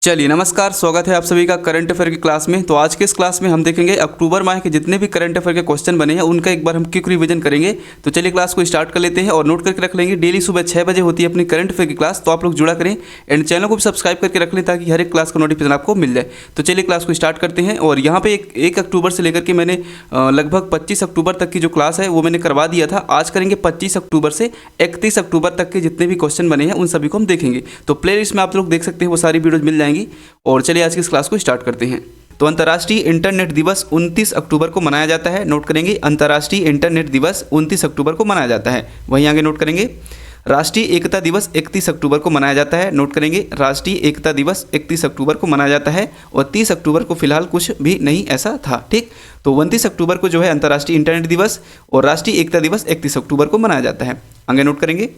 चलिए नमस्कार, स्वागत है आप सभी का करंट अफेयर की क्लास में। तो आज के इस क्लास में हम देखेंगे अक्टूबर माह के जितने भी करंट अफेयर के क्वेश्चन बने हैं उनका एक बार हम क्विक रिवीजन करेंगे। तो चलिए क्लास को स्टार्ट कर लेते हैं और नोट करके रख लेंगे। डेली सुबह 6 बजे होती है अपनी करंट अफेयर की क्लास, तो आप लोग जुड़ा करें एंड चैनल को भी सब्सक्राइब करके रख लें ताकि हर एक क्लास का नोटिफिकेशन आपको मिल जाए। तो चलिए क्लास को स्टार्ट करते हैं। और यहाँ पे 1 अक्टूबर से लेकर के मैंने लगभग 25 अक्टूबर तक की जो क्लास है वो मैंने करवा दिया था। आज करेंगे 25 अक्टूबर से 31 अक्टूबर तक के जितने भी क्वेश्चन बने हैं उन सभी को हम देखेंगे। तो प्ले लिस्ट में आप लोग देख सकते हैं, वो सारी वीडियोज मिल जाएंगी। और चलिए आज की इस क्लास को स्टार्ट करते हैं। तो अंतर्राष्ट्रीय इंटरनेट दिवस 29 अक्टूबर को मनाया जाता है। नोट करेंगे, अंतर्राष्ट्रीय इंटरनेट दिवस 29 अक्टूबर को मनाया जाता है। वहीं आगे नोट करेंगे, राष्ट्रीय एकता दिवस 31 अक्टूबर को मनाया जाता है। नोट करेंगे, राष्ट्रीय एकता दिवस 31 अक्टूबर को मनाया जाता है। और 30 अक्टूबर को फिलहाल कुछ भी नहीं ऐसा था, ठीक। तो 29 अक्टूबर को जो है अंतर्राष्ट्रीय इंटरनेट दिवस और राष्ट्रीय एकता दिवस 31 अक्टूबर को मनाया जाता है। आगे नोट करेंगे,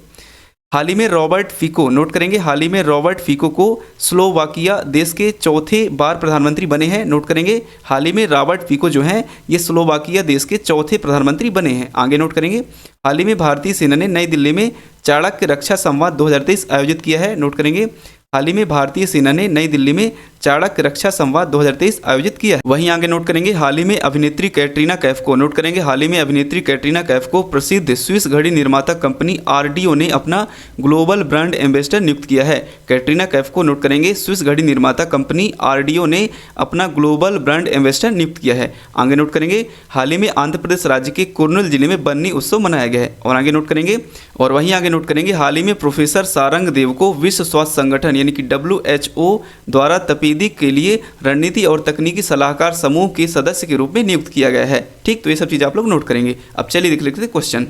हाल ही में रॉबर्ट फिको, नोट करेंगे, हाल ही में रॉबर्ट फिको को स्लोवाकिया देश के चौथे बार प्रधानमंत्री बने हैं। नोट करेंगे, हाल ही में रॉबर्ट फिको जो हैं ये स्लोवाकिया देश के चौथे प्रधानमंत्री बने हैं। आगे नोट करेंगे, हाल ही में भारतीय सेना ने नई दिल्ली में चाणक्य रक्षा संवाद 2023 आयोजित किया है। नोट करेंगे, हाल ही में भारतीय सेना ने नई दिल्ली में चाणक्य रक्षा संवाद 2023 आयोजित किया है। वहीं आगे नोट करेंगे, हाल ही में अभिनेत्री कैटरीना कैफ को, नोट करेंगे, हाल ही में अभिनेत्री कैटरीना कैफ को प्रसिद्ध स्विस घड़ी निर्माता कंपनी आरडीओ ने अपना ग्लोबल ब्रांड एम्बेसडर नियुक्त किया है। कैटरीना कैफ को, नोट करेंगे, स्विस घड़ी निर्माता कंपनी आरडीओ ने अपना ग्लोबल ब्रांड एम्बेसडर नियुक्त किया है। आगे नोट करेंगे, हाल ही में आंध्र प्रदेश राज्य के कुर्नूल जिले में बन्नी उत्सव मनाया गया है। और आगे नोट करेंगे, और वहीं आगे नोट करेंगे, हाल ही में प्रोफेसर सारंग देव को विश्व स्वास्थ्य संगठन यानी कि WHO द्वारा तपेदिक के लिए रणनीति और तकनीकी सलाहकार समूह के सदस्य के रूप में नियुक्त किया गया है, ठीक। तो ये सब चीज़ आप लोग नोट करेंगे। अब चलिए देख लेते हैं क्वेश्चन।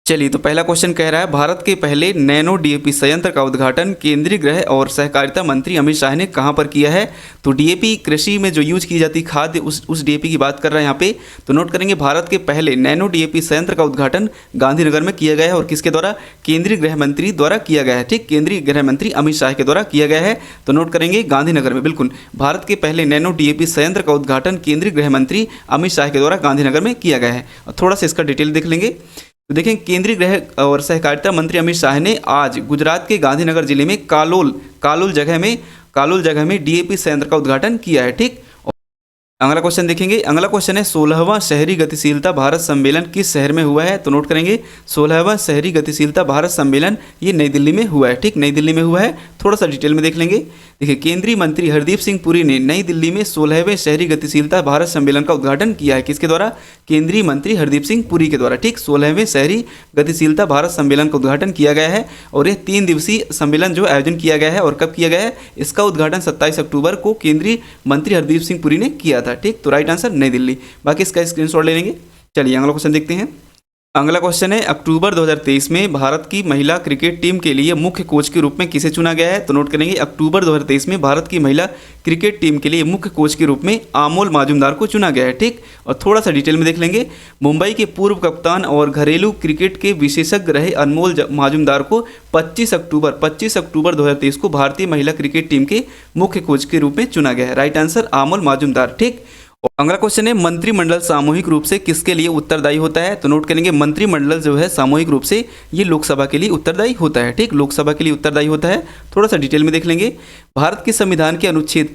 चलिए, तो पहला क्वेश्चन कह रहा है, भारत के पहले नैनो डीएपी संयंत्र का उद्घाटन केंद्रीय गृह और सहकारिता मंत्री अमित शाह ने कहां पर किया है। तो डीएपी कृषि में जो यूज की जाती खाद्य उस डीएपी की बात कर रहा है यहाँ पे। तो नोट करेंगे, भारत के पहले नैनो डीएपी संयंत्र का उद्घाटन गांधीनगर में किया गया है। और किसके द्वारा? केंद्रीय गृह मंत्री द्वारा किया गया है, ठीक। केंद्रीय गृह मंत्री अमित शाह के द्वारा किया गया है। तो नोट करेंगे, गांधीनगर में, बिल्कुल, भारत के पहले नैनो डीएपी संयंत्र का उद्घाटन केंद्रीय गृह मंत्री अमित शाह के द्वारा गांधीनगर में किया गया है। और थोड़ा सा इसका डिटेल देख लेंगे। तो देखें, केंद्रीय गृह और सहकारिता मंत्री अमित शाह ने आज गुजरात के गांधीनगर जिले में कालोल जगह में डीएपी संयंत्र का उद्घाटन किया है, ठीक। अगला क्वेश्चन देखेंगे। अगला क्वेश्चन है, 16वां शहरी गतिशीलता भारत सम्मेलन किस शहर में हुआ है। तो नोट करेंगे, 16वां शहरी गतिशीलता भारत सम्मेलन ये नई दिल्ली में हुआ है, ठीक, नई दिल्ली में हुआ है। थोड़ा सा डिटेल में देख लेंगे। देखिए, केंद्रीय मंत्री हरदीप सिंह पुरी ने नई दिल्ली में 16वें शहरी गतिशीलता भारत सम्मेलन का उद्घाटन किया है। किसके द्वारा? केंद्रीय मंत्री हरदीप सिंह पुरी के द्वारा, ठीक। 16वें शहरी गतिशीलता भारत सम्मेलन का उद्घाटन किया गया है। और यह 3 दिवसीय सम्मेलन जो आयोजन किया गया है, और कब किया गया है? इसका उद्घाटन 27 अक्टूबर को केंद्रीय मंत्री हरदीप सिंह पुरी ने किया था, ठीक। तो राइट आंसर नई दिल्ली। बाकी इसका स्क्रीनशॉट ले लेंगे। चलिए अगला क्वेश्चन देखते हैं। अगला क्वेश्चन है, अक्टूबर 2023 में भारत की महिला क्रिकेट टीम के लिए मुख्य कोच के रूप में किसे चुना गया है। तो नोट करेंगे, अक्टूबर 2023 में भारत की महिला क्रिकेट टीम के लिए मुख्य कोच के रूप में अमोल मजूमदार को चुना गया है, ठीक। और थोड़ा सा डिटेल में देख लेंगे। मुंबई के पूर्व कप्तान और घरेलू क्रिकेट के विशेषज्ञ रहे अनमोल मजूमदार को 25 अक्टूबर 2023 को भारतीय महिला क्रिकेट टीम के मुख्य कोच के रूप में चुना गया है। राइट आंसर अमोल मजूमदार, ठीक। अगला क्वेश्चन है, मंत्रिमंडल सामूहिक रूप से किसके लिए उत्तरदायी होता है। तो नोट करेंगे, मंत्रिमंडल जो है सामूहिक रूप से ये लोकसभा के लिए उत्तरदायी होता है, ठीक, लोकसभा के लिए उत्तरदायी होता है। थोड़ा सा डिटेल में देख लेंगे। भारत के संविधान के अनुच्छेद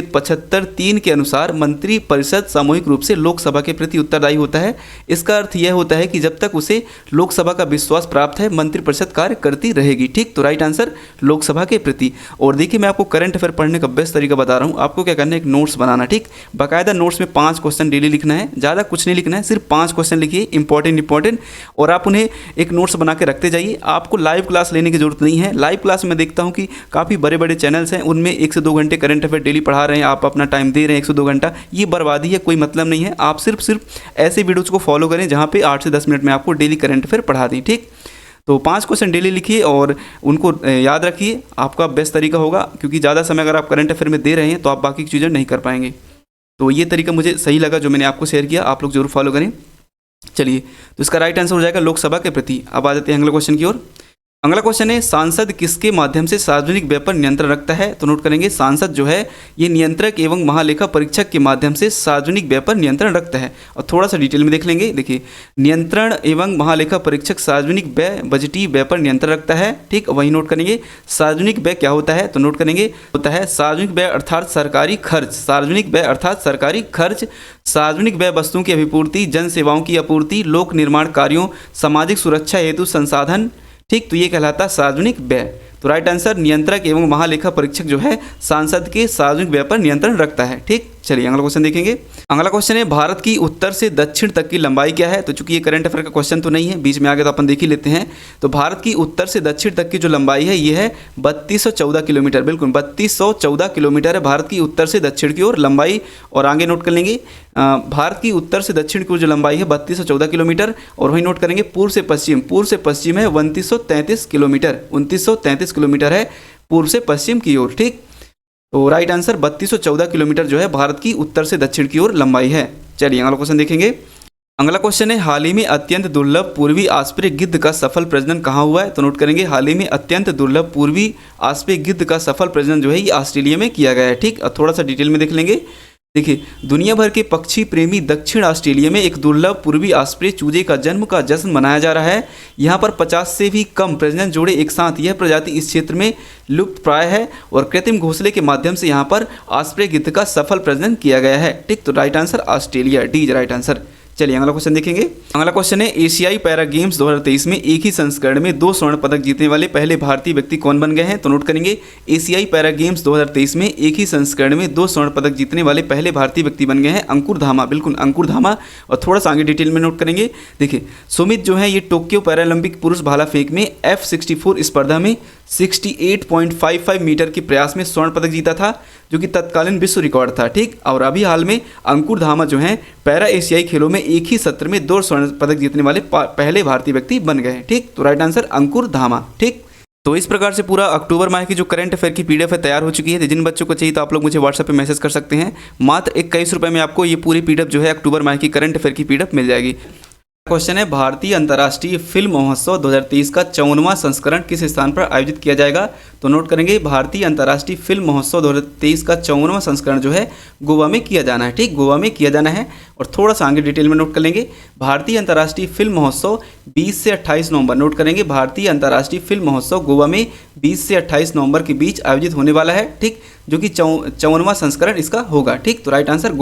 75(3) के अनुसार मंत्रिपरिषद सामूहिक रूप से लोकसभा के प्रति उत्तरदायी होता है। इसका अर्थ यह होता है कि जब तक उसे लोकसभा का विश्वास प्राप्त है मंत्रिपरिषद कार्य करती रहेगी, ठीक। तो राइट आंसर लोकसभा के प्रति। और देखिए, मैं आपको करंट अफेयर पढ़ने का बेस्ट तरीका बता रहा हूँ। आपको क्या करना है, एक नोट्स बनाना, ठीक। बाकायदा नोट्स में 5 क्वेश्चन डेली लिखना है, ज़्यादा कुछ नहीं लिखना है, सिर्फ 5 क्वेश्चन लिखिए, इंपॉर्टेंट। और आप उन्हें एक नोट्स बना के रखते जाइए। आपको लाइव क्लास लेने की जरूरत नहीं है। लाइव क्लास में देखता हूँ कि काफ़ी बड़े बड़े चैनल्स हैं, उनमें 1 से 2 घंटे करंट अफेयर डेली पढ़ा रहे हैं, आप अपना टाइम दे रहे हैं 1 से 2 घंटा, ये बर्बादी है, कोई मतलब नहीं है। आप सिर्फ ऐसे वीडियोज़ को फॉलो करें जहाँ पे 8 से 10 मिनट में आपको डेली करंट अफेयर पढ़ा दें, ठीक। तो 5 क्वेश्चन डेली लिखिए और उनको याद रखिए, आपका बेस्ट तरीका होगा। क्योंकि ज़्यादा समय अगर आप करंट अफेयर में दे रहे हैं तो आप बाकी चीज़ें नहीं कर पाएंगे। तो ये तरीका मुझे सही लगा जो मैंने आपको शेयर किया, आप लोग जरूर फॉलो करें। चलिए, तो इसका राइट आंसर हो जाएगा लोकसभा के प्रति। अब आ जाते हैं अगले क्वेश्चन की ओर। अगला क्वेश्चन है सांसद किसके माध्यम से सार्वजनिक व्यय पर नियंत्रण रखता है? तो नोट करेंगे सांसद जो है ये नियंत्रक एवं महालेखा परीक्षक के माध्यम से सार्वजनिक व्यय पर नियंत्रण रखता है। और थोड़ा सा डिटेल में देख लेंगे। देखिए, नियंत्रण एवं महालेखा परीक्षक सार्वजनिक व्यय बजटीय व्यय पर नियंत्रण रखता है। ठीक, वही नोट करेंगे सार्वजनिक व्यय क्या होता है? तो नोट करेंगे होता है सार्वजनिक व्यय अर्थात सरकारी खर्च। सार्वजनिक व्यय अर्थात सरकारी खर्च, सार्वजनिक व्यय वस्तुओं की अभिपूर्ति, जन सेवाओं की आपूर्ति, लोक निर्माण कार्यों, सामाजिक सुरक्षा हेतु संसाधन। ठीक, तो ये कहलाता है सार्वजनिक व्यय। तो राइट आंसर नियंत्रक एवं महालेखा परीक्षक जो है सांसद के सार्वजनिक व्यय पर नियंत्रण रखता है। ठीक, चलिए अगला क्वेश्चन देखेंगे। अगला क्वेश्चन है भारत की उत्तर से दक्षिण तक की लंबाई क्या है? तो चूंकि ये करंट अफेयर का क्वेश्चन तो नहीं है, बीच में आगे तो अपन देख ही लेते हैं। तो भारत की उत्तर से दक्षिण तक की जो लंबाई है ये है 3214 किलोमीटर। बिल्कुल 3214 किलोमीटर है भारत की उत्तर से दक्षिण की ओर लंबाई। और आगे नोट कर लेंगे भारत की उत्तर से दक्षिण की ओर जो लंबाई है 3214 किलोमीटर। और वही नोट करेंगे पूर्व से पश्चिम है 2933 किलोमीटर। 2933 किलोमीटर है पूर्व से पश्चिम की ओर। ठीक, तो राइट आंसर 3214 किलोमीटर जो है भारत की उत्तर से दक्षिण की ओर लंबाई है। चलिए अगला क्वेश्चन देखेंगे। अगला क्वेश्चन है हाल ही में अत्यंत दुर्लभ पूर्वी आस्प्रे गिद्ध का सफल प्रजनन कहाँ हुआ है? तो नोट करेंगे हाल ही में अत्यंत दुर्लभ पूर्वी आस्प्रे गिद्ध का सफल प्रजनन जो है ये ऑस्ट्रेलिया में किया गया है। ठीक, और थोड़ा सा डिटेल में देख लेंगे। देखिए, दुनिया भर के पक्षी प्रेमी दक्षिण ऑस्ट्रेलिया में एक दुर्लभ पूर्वी ऑस्प्रे चूजे का जन्म का जश्न मनाया जा रहा है। यहाँ पर 50 से भी कम प्रजनन जोड़े एक साथ। यह प्रजाति इस क्षेत्र में लुप्त प्राय है और कृत्रिम घोंसले के माध्यम से यहाँ पर ऑस्प्रे गिद्ध का सफल प्रजनन किया गया है। ठीक, तो right answer Australia, D is right answer. चलिए अगला क्वेश्चन देखेंगे। अगला क्वेश्चन है एशियाई पैरा गेम्स 2023 में एक ही संस्करण में 2 स्वर्ण पदक जीतने वाले पहले भारतीय व्यक्ति कौन बन गए हैं? तो नोट करेंगे एशियाई पैरा गेम्स 2023 में एक ही संस्करण में 2 स्वर्ण पदक जीतने वाले पहले भारतीय व्यक्ति बन गए हैं अंकुर धामा। बिल्कुल अंकुर धामा। और थोड़ा सा आगे डिटेल में नोट करेंगे। देखिए, सुमित जो है ये टोक्यो पैरालंपिक पुरुष भाला फेंक में F64 स्पर्धा में 68.55 मीटर के प्रयास में स्वर्ण पदक जीता था, जो कि तत्कालीन विश्व रिकॉर्ड था। ठीक, और अभी हाल में अंकुर धामा जो है पैरा एशियाई खेलों में एक ही सत्र में 2 स्वर्ण पदक जीतने वाले पहले भारतीय व्यक्ति बन गए हैं। ठीक, तो राइट आंसर अंकुर धामा। ठीक, तो इस प्रकार से पूरा अक्टूबर माह की जो करंट अफेयर की पीडीएफ है तैयार हो चुकी है। जिन बच्चों को चाहिए तो आप लोग मुझे व्हाट्सएप पे मैसेज कर सकते हैं। मात्र 21 रुपये में आपको ये पूरी पीडीएफ जो है अक्टूबर माह की करंट अफेयर की पीडीएफ मिल जाएगी। क्वेश्चन है भारतीय अंतर्राष्ट्रीय फिल्म महोत्सव 2023 का 54वां संस्करण किस स्थान पर आयोजित किया जाएगा? तो नोट करेंगे भारतीय अंतर्राष्ट्रीय फिल्म महोत्सव 2023 का 54वां संस्करण जो है गोवा में किया जाना है। ठीक, गोवा में किया जाना है। और थोड़ा सा आगे डिटेल में नोट कर लेंगे। भारतीय अंतर्राष्ट्रीय फिल्म महोत्सव 20 से 28 नवंबर, नोट करेंगे भारतीय अंतर्राष्ट्रीय फिल्म महोत्सव गोवा में 20 से 28 नवंबर के बीच आयोजित होने वाला है। ठीक, जो कि 54वां संस्करण इसका होगा। ठीक, तो राइट आंसर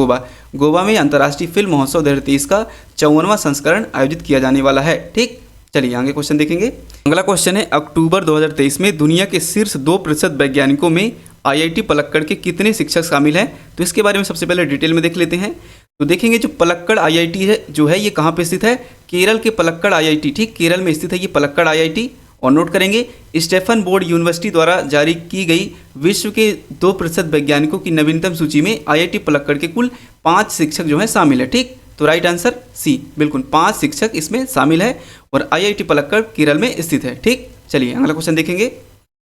गोवा में अंतर्राष्ट्रीय फिल्म महोत्सव 2023 का 54वां संस्करण आयोजित किया जाने वाला है। ठीक, चलिए आगे क्वेश्चन देखेंगे। अगला क्वेश्चन है अक्टूबर 2023 में दुनिया के शीर्ष 2% वैज्ञानिकों में IIT पलक्कड़ के कितने शिक्षक शामिल हैं? तो इसके बारे में सबसे पहले डिटेल में देख लेते हैं। तो देखेंगे जो पलक्कड़ IIT है जो है ये कहाँ पे स्थित है? केरल के पलक्कड़ IIT। ठीक, केरल में स्थित है ये पलक्कड़ IIT। और नोट करेंगे स्टेफन बोर्ड यूनिवर्सिटी द्वारा जारी की गई विश्व के 2% वैज्ञानिकों की नवीनतम सूची में IIT पलक्कड़ के कुल 5 शिक्षक जो है शामिल है। ठीक, तो राइट आंसर सी, बिल्कुल 5 शिक्षक इसमें शामिल है और IIT पलक्कड़ केरल में स्थित है। ठीक, चलिए अगला क्वेश्चन देखेंगे।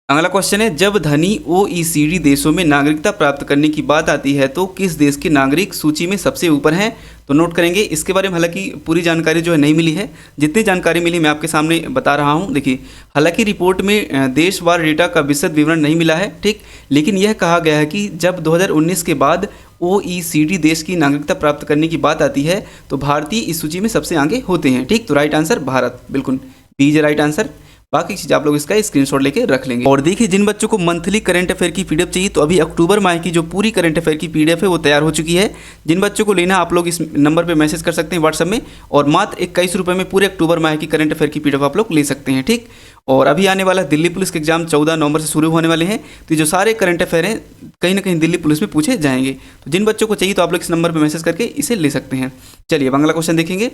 अगला क्वेश्चन है जब धनी OECD देशों में नागरिकता प्राप्त करने की बात आती है तो किस देश के नागरिक सूची में सबसे ऊपर हैं? तो नोट करेंगे इसके बारे में हालांकि पूरी जानकारी जो है नहीं मिली है। जितनी जानकारी मिली मैं आपके सामने बता रहा हूं। देखिए, हालांकि रिपोर्ट में देशवार डेटा का विशद विवरण नहीं मिला है। ठीक, लेकिन यह कहा गया है कि जब 2019 के बाद OECD देश की नागरिकता प्राप्त करने की बात आती है तो भारतीय इस सूची में सबसे आगे होते हैं। ठीक, तो राइट आंसर भारत, बिल्कुल बी इज राइट आंसर। बाकी चीज़ आप लोग इसका स्क्रीनशॉट लेके रख लेंगे। और देखिए, जिन बच्चों को मंथली करंट अफेयर की पीडीएफ चाहिए तो अभी अक्टूबर माह की जो पूरी करंट अफेयर की पीडीएफ है वो तैयार हो चुकी है। जिन बच्चों को लेना आप लोग इस नंबर पे मैसेज कर सकते हैं व्हाट्सएप में। और मात्र 21 रुपये में पूरे अक्टूबर माह की करंट अफेयर की पीडीएफ आप लोग ले सकते हैं। ठीक, और अभी आने वाला दिल्ली पुलिस के एग्जाम 14 नवंबर से शुरू होने वाले हैं। तो जो सारे करंट अफेयर हैं कहीं ना कहीं दिल्ली पुलिस में पूछे जाएंगे। तो जिन बच्चों को चाहिए तो आप लोग इस नंबर पर मैसेज करके इसे ले सकते हैं। चलिए अगला क्वेश्चन देखेंगे।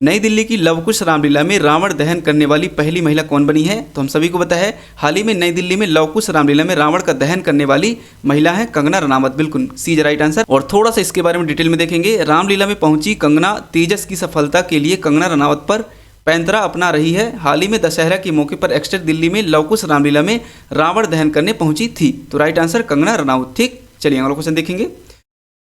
नई दिल्ली की लवकुश रामलीला में रावण दहन करने वाली पहली महिला कौन बनी है? तो हम सभी को पता है हाल ही में नई दिल्ली में लवकुश रामलीला में रावण का दहन करने वाली महिला है कंगना रनावत। बिल्कुल सी इज राइट आंसर। और थोड़ा सा इसके बारे में डिटेल में देखेंगे। रामलीला में पहुंची कंगना तेजस की सफलता के लिए कंगना रनावत पर पैंतरा अपना रही है। हाल ही में दशहरा के मौके पर एक्सटेट दिल्ली में लवकुश रामलीला में रावण दहन करने पहुंची थी। तो राइट आंसर कंगना रनावत। ठीक, चलिए अगला क्वेश्चन देखेंगे।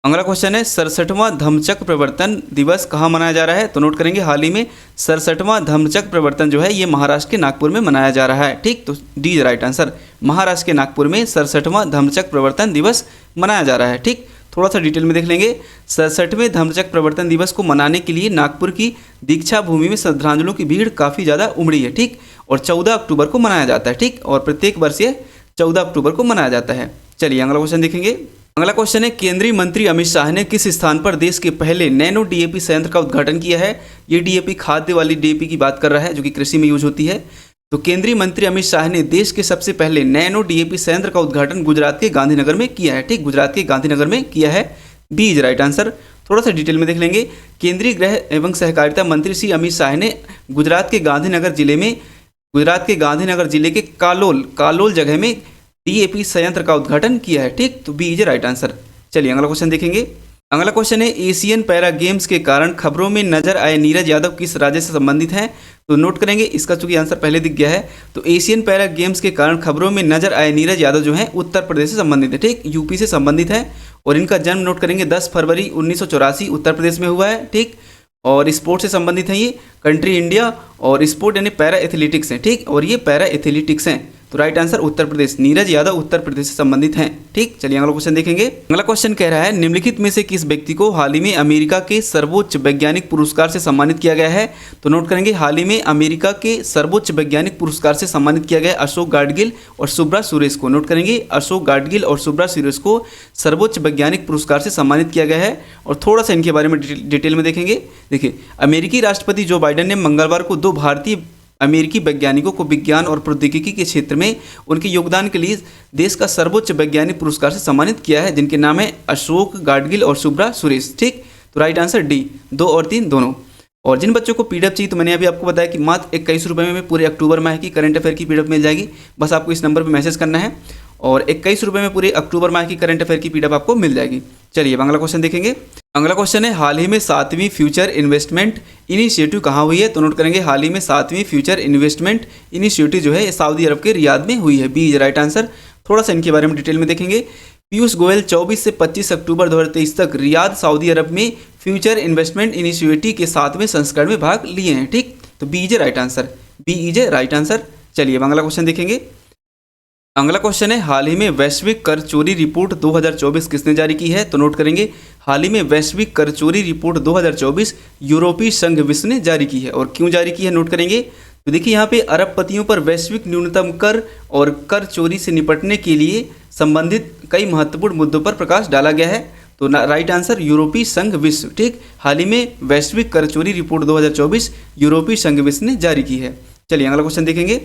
अगला क्वेश्चन है 67वां धम्मचक्र प्रवर्तन दिवस कहाँ मनाया जा रहा है? तो नोट करेंगे हाल ही में 67वां धम्मचक्र प्रवर्तन जो है ये महाराष्ट्र के नागपुर में मनाया जा रहा है। ठीक, तो D is right answer. Maharashtra के नागपुर में 67वां धम्मचक्र प्रवर्तन दिवस मनाया जा रहा है। ठीक, थोड़ा सा डिटेल में देख लेंगे। 67वें धम्मचक्र प्रवर्तन दिवस को मनाने के लिए नागपुर की दीक्षा भूमि में श्रद्धांजलियों की भीड़ काफ़ी ज़्यादा उमड़ी है। ठीक, और 14 अक्टूबर को मनाया जाता है। ठीक, और प्रत्येक वर्ष ये 14 अक्टूबर को मनाया जाता है। चलिए अगला क्वेश्चन देखेंगे। अगला क्वेश्चन है केंद्रीय मंत्री अमित शाह ने किस स्थान पर देश के पहले नैनो डीएपी संयंत्र का उद्घाटन किया है? ये डीएपी खाद्य वाली डीएपी की बात कर रहा है जो कि कृषि में यूज होती है। तो केंद्रीय मंत्री अमित शाह ने देश के सबसे पहले नैनो डीएपी संयंत्र का उद्घाटन गुजरात के गांधीनगर में किया है। ठीक, गुजरात के गांधीनगर में किया है। B is right answer. थोड़ा सा डिटेल में देख लेंगे। केंद्रीय गृह एवं सहकारिता मंत्री श्री अमित शाह ने गुजरात के गांधीनगर जिले के कालोल जगह में डीएपी संयंत्र का उद्घाटन किया है। ठीक, तो बी इज राइट आंसर। चलिए अगला क्वेश्चन देखेंगे। अगला क्वेश्चन है एशियन पैरा गेम्स के कारण खबरों में नजर आए नीरज यादव किस राज्य से संबंधित हैं? तो नोट करेंगे, इसका चूंकि आंसर पहले दिख गया है। तो एशियन पैरा गेम्स के कारण खबरों में नजर आए नीरज यादव जो हैं उत्तर प्रदेश से संबंधित है। ठीक, यूपी से संबंधित है और इनका जन्म नोट करेंगे 10 फरवरी 1984 उत्तर प्रदेश में हुआ है। ठीक, और स्पोर्ट से संबंधित है ये, कंट्री इंडिया, और स्पोर्ट यानी पैरा एथलेटिक्स हैं। ठीक, और ये पैरा एथलेटिक्स हैं। तो राइट आंसर उत्तर प्रदेश, नीरज यादव उत्तर प्रदेश से संबंधित हैं। ठीक, चलिए अगला क्वेश्चन देखेंगे। अगला क्वेश्चन कह रहा है निम्नलिखित में से किस व्यक्ति को हाल ही में अमेरिका के सर्वोच्च वैज्ञानिक पुरस्कार से सम्मानित किया गया है? तो नोट करेंगे हाल ही में अमेरिका के सर्वोच्च वैज्ञानिक पुरस्कार से सम्मानित किया गया अशोक गाडगिल और शुभ्रा सुरेश को। नोट करेंगे अशोक गाडगिल और शुभ्रा सुरेश को सर्वोच्च वैज्ञानिक पुरस्कार से सम्मानित किया गया है। और थोड़ा सा इनके बारे में डिटेल में देखेंगे। देखिए, अमेरिकी राष्ट्रपति जो बाइडेन ने मंगलवार को 2 भारतीय अमेरिकी वैज्ञानिकों को विज्ञान और प्रौद्योगिकी के क्षेत्र में उनके योगदान के लिए देश का सर्वोच्च वैज्ञानिक पुरस्कार से सम्मानित किया है, जिनके नाम है अशोक गाडगिल और शुभ्रा सुरेश। ठीक, तो राइट आंसर डी, 2 और 3 दोनों। और जिन बच्चों को पीडीएफ चाहिए तो मैंने अभी आपको बताया कि मात्र 21 रुपये में पूरे अक्टूबर माह की करंट अफेयर की पीडीएफ मिल जाएगी। बस आपको इस नंबर पर मैसेज करना है और 21 रुपये में पूरे अक्टूबर माह की करंट अफेयर की पीडीएफ आपको मिल जाएगी। चलिए अगला क्वेश्चन देखेंगे। अगला क्वेश्चन है हाल ही में 7वीं फ्यूचर इन्वेस्टमेंट इनिशिएटिव कहाँ हुई है? तो नोट करेंगे हाल ही में 7वीं फ्यूचर इन्वेस्टमेंट इनिशिएटिव जो है सऊदी अरब के रियाद में हुई है। B is right answer. थोड़ा सा इनके बारे में डिटेल में देखेंगे। पीयूष गोयल 24 से 25 अक्टूबर 2023 तक रियाद सऊदी अरब में फ्यूचर इन्वेस्टमेंट इनिशिएटिव के 7वें संस्करण में भाग लिए हैं। ठीक, तो B is right answer, B is right answer. चलिए अगला क्वेश्चन देखेंगे। अगला क्वेश्चन है हाल ही में वैश्विक कर चोरी रिपोर्ट 2024 किसने जारी की है? तो नोट करेंगे हाल ही में वैश्विक कर चोरी रिपोर्ट 2024 यूरोपीय संघ विश्व ने जारी की है। और क्यों जारी की है नोट करेंगे। तो देखिए यहाँ पे अरबपतियों पर वैश्विक न्यूनतम कर और कर चोरी से निपटने के लिए संबंधित कई महत्वपूर्ण मुद्दों पर प्रकाश डाला गया है। तो राइट आंसर यूरोपीय संघ विश्व। ठीक, हाल ही में वैश्विक कर चोरी रिपोर्ट 2024 यूरोपीय संघ विश्व ने जारी की है। चलिए अगला क्वेश्चन देखेंगे।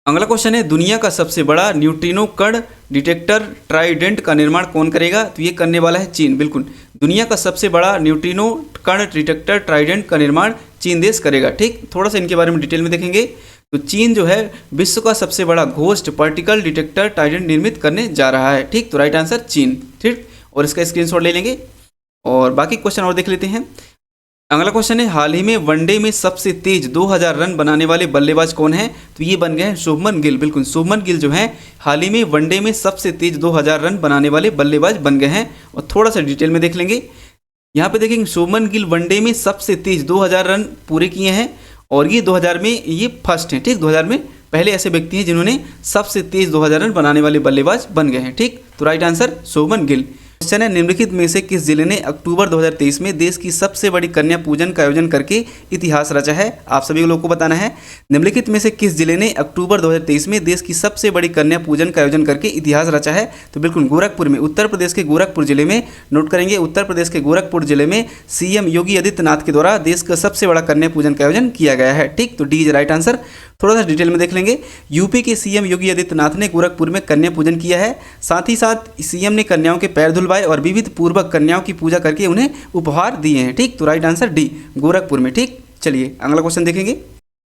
अगला क्वेश्चन है दुनिया का सबसे बड़ा न्यूट्रिनो कण डिटेक्टर ट्राइडेंट का निर्माण कौन करेगा? तो ये करने वाला है चीन। बिल्कुल, दुनिया का सबसे बड़ा न्यूट्रिनो कण डिटेक्टर ट्राइडेंट का निर्माण चीन देश करेगा। ठीक, थोड़ा सा इनके बारे में डिटेल में देखेंगे। तो चीन जो है विश्व का सबसे बड़ा घोस्ट पार्टिकल डिटेक्टर ट्राइडेंट निर्मित करने जा रहा है। ठीक, तो राइट आंसर चीन। ठीक, और इसका स्क्रीनशॉट ले लेंगे और बाकी क्वेश्चन और देख लेते हैं। अगला क्वेश्चन है हाल ही में वनडे में सबसे तेज 2000 रन बनाने वाले बल्लेबाज कौन है? तो ये बन गए हैं शुभमन गिल। बिल्कुल, शुभमन गिल जो हैं हाल ही में वनडे में सबसे तेज 2000 रन बनाने वाले बल्लेबाज बन गए हैं। और थोड़ा सा डिटेल में देख लेंगे। यहाँ पे देखेंगे शुभमन गिल वनडे में सबसे तेज 2000 रन पूरे किए हैं और ये 2000 में ये फर्स्ट हैं। ठीक, 2000 में पहले ऐसे व्यक्ति हैं जिन्होंने सबसे तेज 2000 रन बनाने वाले बल्लेबाज बन गए हैं। ठीक, तो right answer Shubman Gill. Question है निम्नलिखित में से किस जिले ने अक्टूबर 2023 में देश की सबसे बड़ी कन्या पूजन का आयोजन करके इतिहास रचा है? आप सभी लोगों को बताना है निम्नलिखित में से किस जिले ने अक्टूबर 2023 में देश की सबसे बड़ी कन्या पूजन का आयोजन करके इतिहास रचा है? तो बिल्कुल गोरखपुर में, उत्तर प्रदेश के गोरखपुर जिले में। नोट करेंगे उत्तर प्रदेश के गोरखपुर जिले में सीएम योगी आदित्यनाथ के द्वारा देश का सबसे बड़ा कन्या पूजन का आयोजन किया गया है। ठीक, तो डी इज राइट आंसर। थोड़ा सा डिटेल में देख लेंगे। यूपी के सीएम योगी आदित्यनाथ ने गोरखपुर में कन्या पूजन किया है। साथ ही साथ सीएम ने कन्याओं के पैर धुलवाए और विविध पूर्वक कन्याओं की पूजा करके उन्हें उपहार दिए हैं। ठीक, तो राइट आंसर डी गोरखपुर में। ठीक, चलिए अगला क्वेश्चन देखेंगे।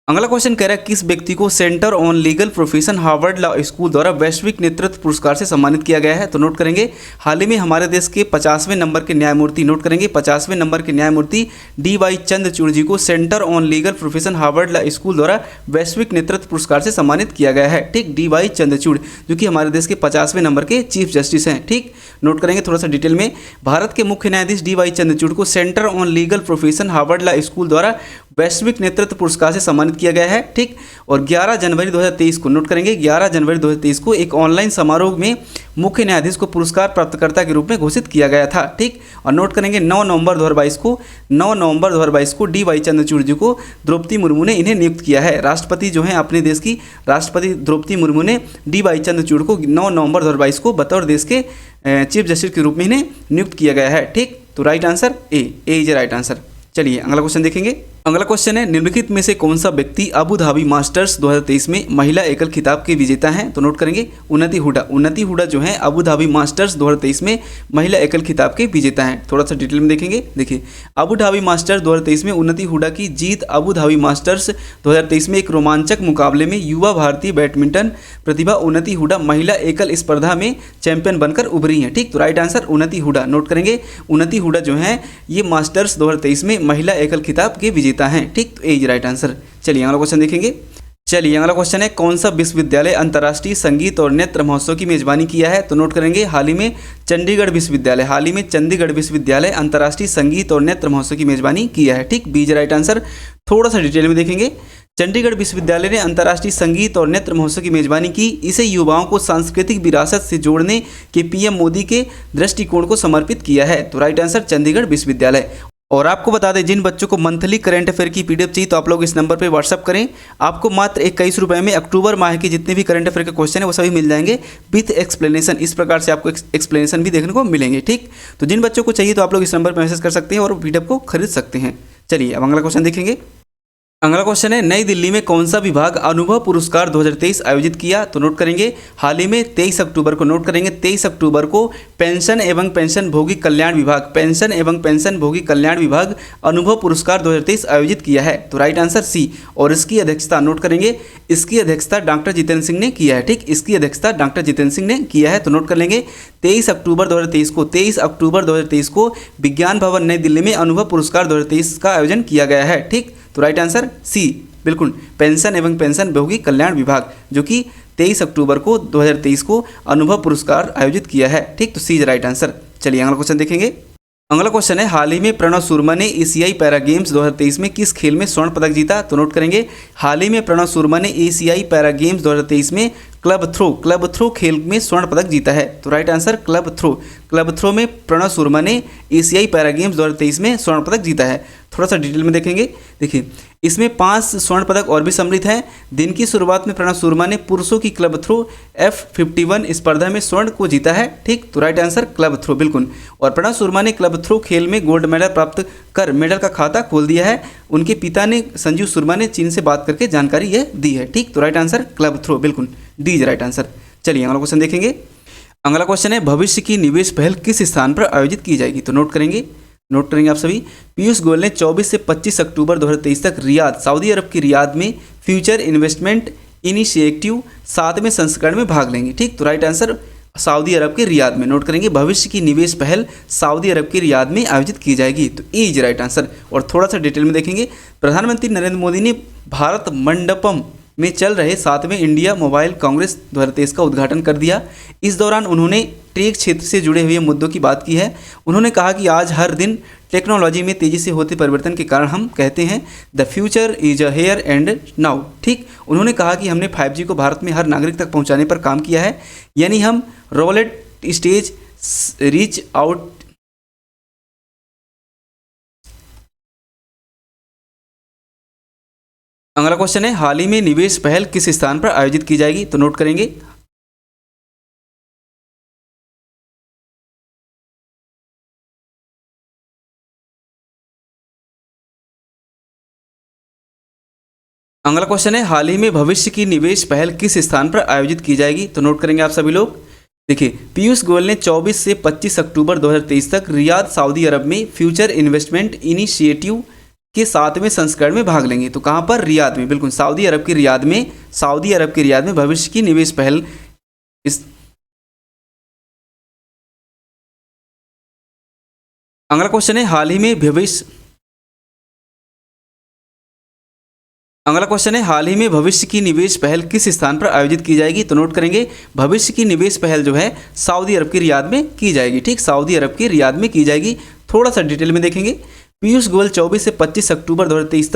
अगला क्वेश्चन कह रहा है किस व्यक्ति को centre on legal profession Harvard law school द्वारा वैश्विक नेतृत्व पुरस्कार से सम्मानित किया गया है। तो नोट करेंगे हाल ही में हमारे देश के 50वें नंबर के न्यायमूर्ति, नोट करेंगे 50वें नंबर के न्यायमूर्ति डी.वाई. चंद्रचूड़ जी को centre on legal profession Harvard law school द्वारा वैश्विक नेतृत्व पुरस्कार से सम्मानित किया गया है। ठीक, डी.वाई. चंद्रचूड़ जो कि हमारे देश के 50वें नंबर के चीफ जस्टिस हैं। ठीक, नोट करेंगे थोड़ा सा डिटेल में। भारत के मुख्य न्यायाधीश डी.वाई. चंद्रचूड़ को centre on legal profession Harvard law school द्वारा वैश्विक नेतृत्व पुरस्कार से सम्मानित किया गया है। ठीक, और 11 जनवरी 2023 को, नोट करेंगे 11 जनवरी 2023 को एक ऑनलाइन समारोह में मुख्य न्यायाधीश को पुरस्कार प्राप्तकर्ता के रूप में घोषित किया गया था। ठीक, और नोट करेंगे 9 नवंबर 2022 को डी.वाई. चंद्रचूड़ जी को द्रौपदी मुर्मू ने इन्हें नियुक्त किया है। राष्ट्रपति जो हैं अपने देश की राष्ट्रपति द्रौपदी मुर्मू ने डी.वाई. चंद्रचूड़ को 9 नवंबर 2022 को बतौर देश के चीफ जस्टिस के रूप में इन्हें नियुक्त किया गया है। ठीक, तो right answer A is right answer. चलिए अगला क्वेश्चन देखेंगे। अगला क्वेश्चन है निम्नलिखित में से कौन सा व्यक्ति अबू धाबी मास्टर्स 2023 में महिला एकल खिताब के विजेता हैं। तो नोट करेंगे उन्नति हुडा जो है अबू धाबी मास्टर्स 2023 में महिला एकल खिताब के विजेता हैं। थोड़ा सा डिटेल में देखेंगे। देखिए अबू धाबी मास्टर्स 2023 में उन्नति हुडा की जीत अबू धाबी मास्टर्स 2023 में एक रोमांचक मुकाबले में युवा भारतीय बैडमिंटन प्रतिभा उन्नति हुडा महिला एकल स्पर्धा में चैंपियन बनकर उभरी हैं। ठीक, तो राइट आंसर उन्नति हुडा। नोट करेंगे उन्नति हुडा जो है ये मास्टर्स 2023 में महिला एकल खिताब के विजेता हैं। ठीक, तो ए इज राइट आंसर। चलिए अगला क्वेश्चन देखेंगे। चलिए अगला क्वेश्चन है कौन सा विश्वविद्यालय अंतर्राष्ट्रीय संगीत और नृत्य महोत्सव की मेजबानी किया है। तो नोट करेंगे हाल ही में चंडीगढ़ विश्वविद्यालय अंतर्राष्ट्रीय संगीत और नृत्य महोत्सव की मेजबानी किया है। ठीक, बी इज राइट आंसर। थोड़ा सा डिटेल में देखेंगे। चंडीगढ़ विश्वविद्यालय ने अंतर्राष्ट्रीय संगीत और नृत्य महोत्सव की मेजबानी की। इसे युवाओं को सांस्कृतिक विरासत से जोड़ने के पीएम मोदी के दृष्टिकोण को समर्पित किया है। तो राइट आंसर चंडीगढ़ विश्वविद्यालय। और आपको बता दें जिन बच्चों को मंथली करंट अफेयर की पीडीएफ चाहिए तो आप लोग इस नंबर पे व्हाट्सअप करें। आपको मात्र 21 रुपये में अक्टूबर माह के जितने भी करंट अफेयर के क्वेश्चन है वो सभी मिल जाएंगे विथ एक्सप्लेनेशन। इस प्रकार से आपको एक्सप्लेनेशन भी देखने को मिलेंगे। ठीक, तो जिन बच्चों को चाहिए तो आप लोग इस नंबर पर मैसेज कर सकते हैं और पीडीएफ को खरीद सकते हैं। चलिए अब अगला क्वेश्चन देखेंगे। अगला क्वेश्चन है नई दिल्ली में कौन सा विभाग अनुभव पुरस्कार 2023 आयोजित किया। तो नोट करेंगे हाल ही में 23 अक्टूबर को, नोट करेंगे 23 अक्टूबर को पेंशन एवं पेंशनभोगी कल्याण विभाग अनुभव पुरस्कार 2023 आयोजित किया है। तो राइट आंसर सी। और इसकी अध्यक्षता, नोट करेंगे इसकी अध्यक्षता डॉक्टर जितेंद्र सिंह ने किया है। ठीक, इसकी अध्यक्षता डॉक्टर जितेंद्र सिंह ने किया है। तो नोट कर लेंगे 23 अक्टूबर 2023 को विज्ञान भवन नई दिल्ली में अनुभव पुरस्कार 2023 का आयोजन किया गया है। ठीक, तो राइट आंसर सी बिल्कुल पेंशन एवं पेंशनभोगी कल्याण विभाग जो कि 23 अक्टूबर को 2023 को अनुभव पुरस्कार आयोजित किया है। ठीक, तो सी इज राइट आंसर। चलिए अगला क्वेश्चन देखेंगे। अगला क्वेश्चन है हाल ही में प्रणव शर्मा ने एशियाई पैरा गेम्स 2023 में किस खेल में स्वर्ण पदक जीता। तो नोट करेंगे हाल ही में प्रणव शर्मा ने एशियाई पैरा गेम्स 2023 में क्लब थ्रो खेल में स्वर्ण पदक जीता है। तो राइट आंसर क्लब थ्रो में प्रणव शर्मा ने एशियाई पैरा गेम्स 2023 में स्वर्ण पदक जीता है। थोड़ा सा डिटेल में देखेंगे। देखिए इसमें 5 स्वर्ण पदक और भी सम्मिलित हैं। दिन की शुरुआत में प्रणव शर्मा ने पुरुषों की क्लब थ्रो F51 स्पर्धा में स्वर्ण को जीता है। ठीक, तो राइट आंसर क्लब थ्रो बिल्कुल। और प्रणव शर्मा ने क्लब थ्रो खेल में गोल्ड मेडल प्राप्त कर मेडल का खाता खोल दिया है। उनके पिता ने संजीव शर्मा ने चीन से बात करके जानकारी यह दी है। ठीक, तो राइट आंसर क्लब थ्रो बिल्कुल, डी इज राइट आंसर। चलिए अगला क्वेश्चन देखेंगे। अगला क्वेश्चन है भविष्य की निवेश पहल किस स्थान पर आयोजित की जाएगी। तो नोट करेंगे आप सभी। पीयूष गोयल ने 24 से 25 अक्टूबर 2023 तक रियाद, सऊदी अरब की रियाद में फ्यूचर इन्वेस्टमेंट इनिशिएटिव 7वें संस्करण में भाग लेंगे। ठीक, तो राइट आंसर सऊदी अरब के रियाद में। नोट करेंगे भविष्य की निवेश पहल सऊदी अरब के रियाद में आयोजित की जाएगी। तो ए इज राइट आंसर। और थोड़ा सा डिटेल में देखेंगे। प्रधानमंत्री नरेंद्र मोदी ने भारत मंडपम में चल रहे 7वें इंडिया मोबाइल कांग्रेस 2023 का उद्घाटन कर दिया। इस दौरान उन्होंने टेक क्षेत्र से जुड़े हुए मुद्दों की बात की है। उन्होंने कहा कि आज हर दिन टेक्नोलॉजी में तेज़ी से होते परिवर्तन के कारण हम कहते हैं the future is here and now. ठीक, उन्होंने कहा कि हमने 5G को भारत में हर नागरिक तक पहुंचाने पर काम किया है, यानी हम रोलेट स्टेज रीच आउट अगला क्वेश्चन है हाल ही में निवेश पहल किस स्थान पर आयोजित की जाएगी। तो नोट करेंगे अगला क्वेश्चन है हाल ही में भविष्य की निवेश पहल किस स्थान पर आयोजित की जाएगी। तो नोट करेंगे आप सभी लोग। देखिए पीयूष गोयल ने 24 से 25 अक्टूबर 2023 तक रियाद, सऊदी अरब में फ्यूचर इन्वेस्टमेंट इनिशिएटिव के 7वें संस्करण में भाग लेंगे। तो कहाँ पर? रियाद में, बिल्कुल सऊदी अरब के रियाद में भविष्य की निवेश पहल इस अगला क्वेश्चन है हाल ही में भविष्य की निवेश पहल किस स्थान पर आयोजित की जाएगी? तो नोट करेंगे भविष्य की निवेश पहल जो है सऊदी अरब के रियाद में की जाएगी। ठीक, सऊदी अरब के रियाद में की जाएगी। थोड़ा सा डिटेल में देखेंगे। पीयूष गोयल 24 से 25 अक्टूबर 2023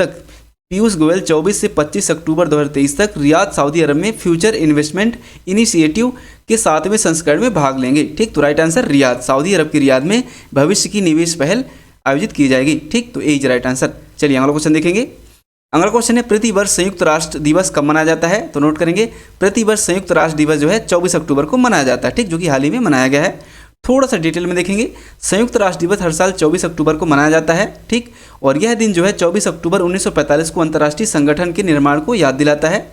तक रियाद सऊदी अरब में फ्यूचर इन्वेस्टमेंट इनिशिएटिव के 7वें संस्करण में भाग लेंगे। ठीक, तो राइट आंसर रियाद, सऊदी अरब की रियाद में भविष्य की निवेश पहल आयोजित की जाएगी। ठीक, तो ए इज राइट आंसर। चलिए अगला क्वेश्चन देखेंगे। अगला क्वेश्चन है प्रतिवर्ष संयुक्त राष्ट्र दिवस कब मनाया जाता है? तो नोट करेंगे प्रतिवर्ष संयुक्त राष्ट्र दिवस जो है 24 अक्टूबर को मनाया जाता है। ठीक, जो कि हाल ही में मनाया गया है। थोड़ा सा डिटेल में देखेंगे। संयुक्त राष्ट्र दिवस हर साल 24 अक्टूबर को मनाया जाता है। ठीक, और यह दिन जो है 24 अक्टूबर 1945 को अंतर्राष्ट्रीय संगठन के निर्माण को याद दिलाता है।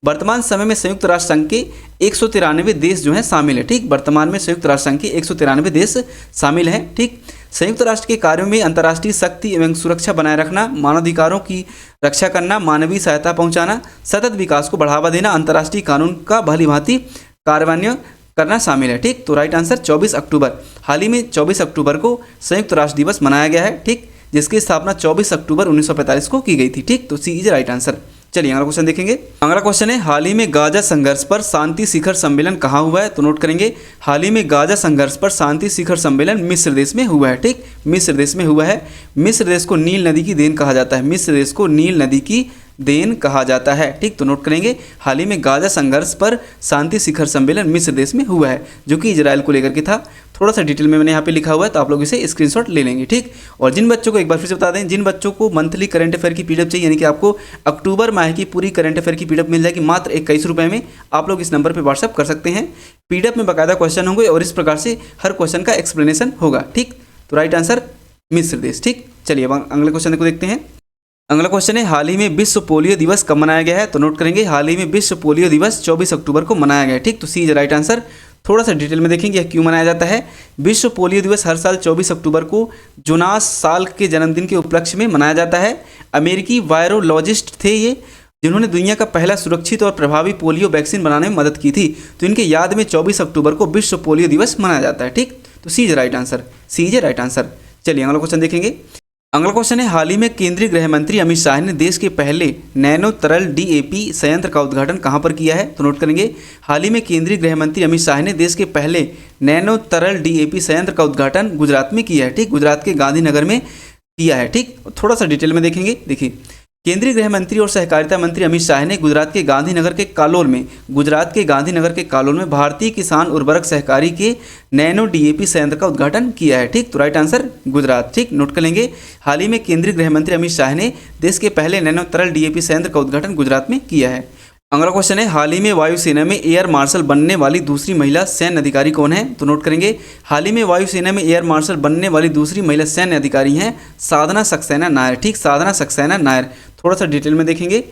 वर्तमान समय में संयुक्त राष्ट्र संघ के 193 देश जो हैं शामिल है। ठीक, वर्तमान में संयुक्त राष्ट्र संघ के 193 देश शामिल हैं। ठीक, संयुक्त राष्ट्र के कार्यों में अंतर्राष्ट्रीय शक्ति एवं सुरक्षा बनाए रखना, मानवाधिकारों की रक्षा करना, मानवीय सहायता पहुंचाना, सतत विकास को बढ़ावा देना, अंतर्राष्ट्रीय कानून का भली भांति कार्यान्वयन करना शामिल है। ठीक, तो राइट आंसर 24 अक्टूबर। हाल ही में 24 अक्टूबर को संयुक्त राष्ट्र दिवस मनाया गया है। ठीक, जिसकी स्थापना 24 अक्टूबर 1945 को की गई थी। ठीक, तो सी इज राइट आंसर। चलिए अगला क्वेश्चन देखेंगे। अगला क्वेश्चन है हाल ही में गाजा संघर्ष पर शांति शिखर सम्मेलन कहाँ हुआ है? तो नोट करेंगे हाल ही में गाजा संघर्ष पर शांति शिखर सम्मेलन मिस्र देश में हुआ है। ठीक, मिस्र देश में हुआ है। मिस्र देश को नील नदी की देन कहा जाता है। मिस्र देश को नील नदी की देन कहा जाता है। ठीक, तो नोट करेंगे हाल ही में गाजा संघर्ष पर शांति शिखर सम्मेलन मिस्र देश में हुआ है, जो कि इजराइल को लेकर के था। थोड़ा सा डिटेल में मैंने यहाँ पे लिखा हुआ है, तो आप लोग इसे स्क्रीनशॉट ले लेंगे। ठीक, और जिन बच्चों को एक बार फिर से बता दें, जिन बच्चों को मंथली करंट अफेयर की पीडीएफ चाहिए, यानी कि आपको अक्टूबर माह की पूरी करंट अफेयर की पीडीएफ मिल जाएगी मात्र 21 रुपये में। आप लोग इस नंबर पर व्हाट्सअप कर सकते हैं। पीडीएफ में बाकायदा क्वेश्चन होंगे और इस प्रकार से हर क्वेश्चन का एक्सप्लेनेशन होगा। ठीक, तो राइट आंसर मिस्र देश। ठीक, चलिए अब अगले क्वेश्चन को देखते हैं। अगला क्वेश्चन है हाल ही में विश्व पोलियो दिवस कब मनाया गया है? तो नोट करेंगे हाल ही में विश्व पोलियो दिवस 24 अक्टूबर को मनाया गया है। ठीक, तो सी इज राइट आंसर। थोड़ा सा डिटेल में देखेंगे यह क्यों मनाया जाता है। विश्व पोलियो दिवस हर साल 24 अक्टूबर को जोनास साल के जन्मदिन के उपलक्ष्य में मनाया जाता है। अमेरिकी वायरोलॉजिस्ट थे ये, जिन्होंने दुनिया का पहला सुरक्षित और प्रभावी पोलियो वैक्सीन बनाने में मदद की थी। तो इनके याद में 24 अक्टूबर को विश्व पोलियो दिवस मनाया जाता है। ठीक, तो C is right answer. C is right answer. चलिए अगला क्वेश्चन देखेंगे। अगला क्वेश्चन है हाल ही में केंद्रीय गृह मंत्री अमित शाह ने देश के पहले नैनो तरल डीएपी संयंत्र का उद्घाटन कहां पर किया है? तो नोट करेंगे हाल ही में केंद्रीय गृह मंत्री अमित शाह ने देश के पहले नैनो तरल डीएपी संयंत्र का उद्घाटन गुजरात में किया है। ठीक, गुजरात के गांधीनगर में किया है। ठीक, थोड़ा सा डिटेल में देखेंगे। देखिए, केंद्रीय गृह मंत्री और सहकारिता मंत्री अमित शाह ने गुजरात के गांधीनगर के कालोल में भारतीय किसान उर्वरक सहकारी के नैनो डीएपी संयंत्र का उद्घाटन किया है। ठीक, तो राइट आंसर गुजरात। ठीक, नोट कर लेंगे हाल ही में केंद्रीय गृह मंत्री अमित शाह ने देश के पहले नैनो तरल डीएपी संयंत्र का उद्घाटन गुजरात में किया है। अगला क्वेश्चन है हाल ही में वायुसेना में एयर मार्शल बनने वाली दूसरी महिला सैन्य अधिकारी कौन है? तो नोट करेंगे हाल ही में वायुसेना में एयर मार्शल बनने वाली दूसरी महिला सैन्य अधिकारी हैं साधना सक्सेना नायर। ठीक, साधना सक्सेना नायर। थोड़ा सा डिटेल में देखेंगे।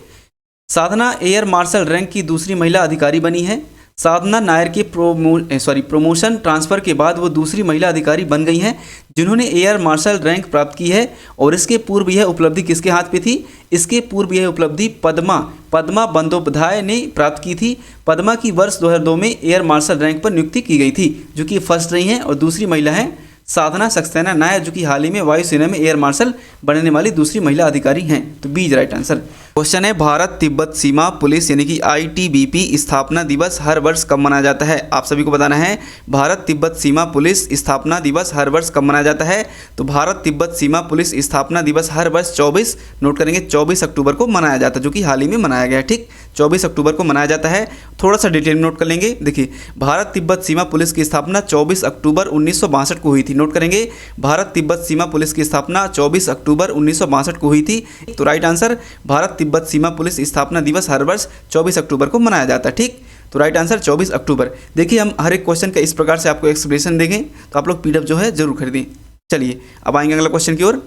साधना एयर मार्शल रैंक की दूसरी महिला अधिकारी बनी है। साधना नायर के प्रमोशन ट्रांसफ़र के बाद वो दूसरी महिला अधिकारी बन गई हैं जिन्होंने एयर मार्शल रैंक प्राप्त की है। और इसके पूर्व यह उपलब्धि किसके हाथ पे थी? इसके पूर्व यह उपलब्धि पद्मा बंदोपाध्याय ने प्राप्त की थी। पद्मा की वर्ष 2002 में एयर मार्शल रैंक पर नियुक्ति की गई थी, जो कि फर्स्ट रही हैं। और दूसरी महिला हैं साधना सक्सेना नायर, जो कि हाल ही में वायुसेना में एयर मार्शल बनने वाली दूसरी महिला अधिकारी हैं। तो B is right answer. Question है भारत तिब्बत सीमा पुलिस यानी कि ITBP स्थापना दिवस हर वर्ष कब मनाया जाता है? आप सभी को बताना है भारत तिब्बत सीमा पुलिस स्थापना दिवस हर वर्ष कब मनाया जाता है? तो भारत तिब्बत सीमा पुलिस स्थापना दिवस हर वर्ष 24 नोट करेंगे 24 अक्टूबर को मनाया जाता है, जो कि हाल ही में मनाया गया है। ठीक, 24 अक्टूबर को मनाया जाता है। थोड़ा सा डिटेल में नोट कर लेंगे। देखिए, भारत तिब्बत सीमा पुलिस की स्थापना 24 अक्टूबर 1962 को हुई थी। नोट करेंगे भारत तिब्बत सीमा पुलिस की स्थापना 24 अक्टूबर 1962 को हुई थी। तो राइट आंसर भारत तिब्बत सीमा पुलिस स्थापना दिवस हर वर्ष 24 अक्टूबर को मनाया जाता है। ठीक, तो राइट आंसर 24 अक्टूबर। देखिए, हम हर एक क्वेश्चन का इस प्रकार से आपको एक्सप्लेनेशन देंगे, तो आप लोग पीडीएफ जो है जरूर खरीदें। चलिए अब आएंगे अगला क्वेश्चन की ओर।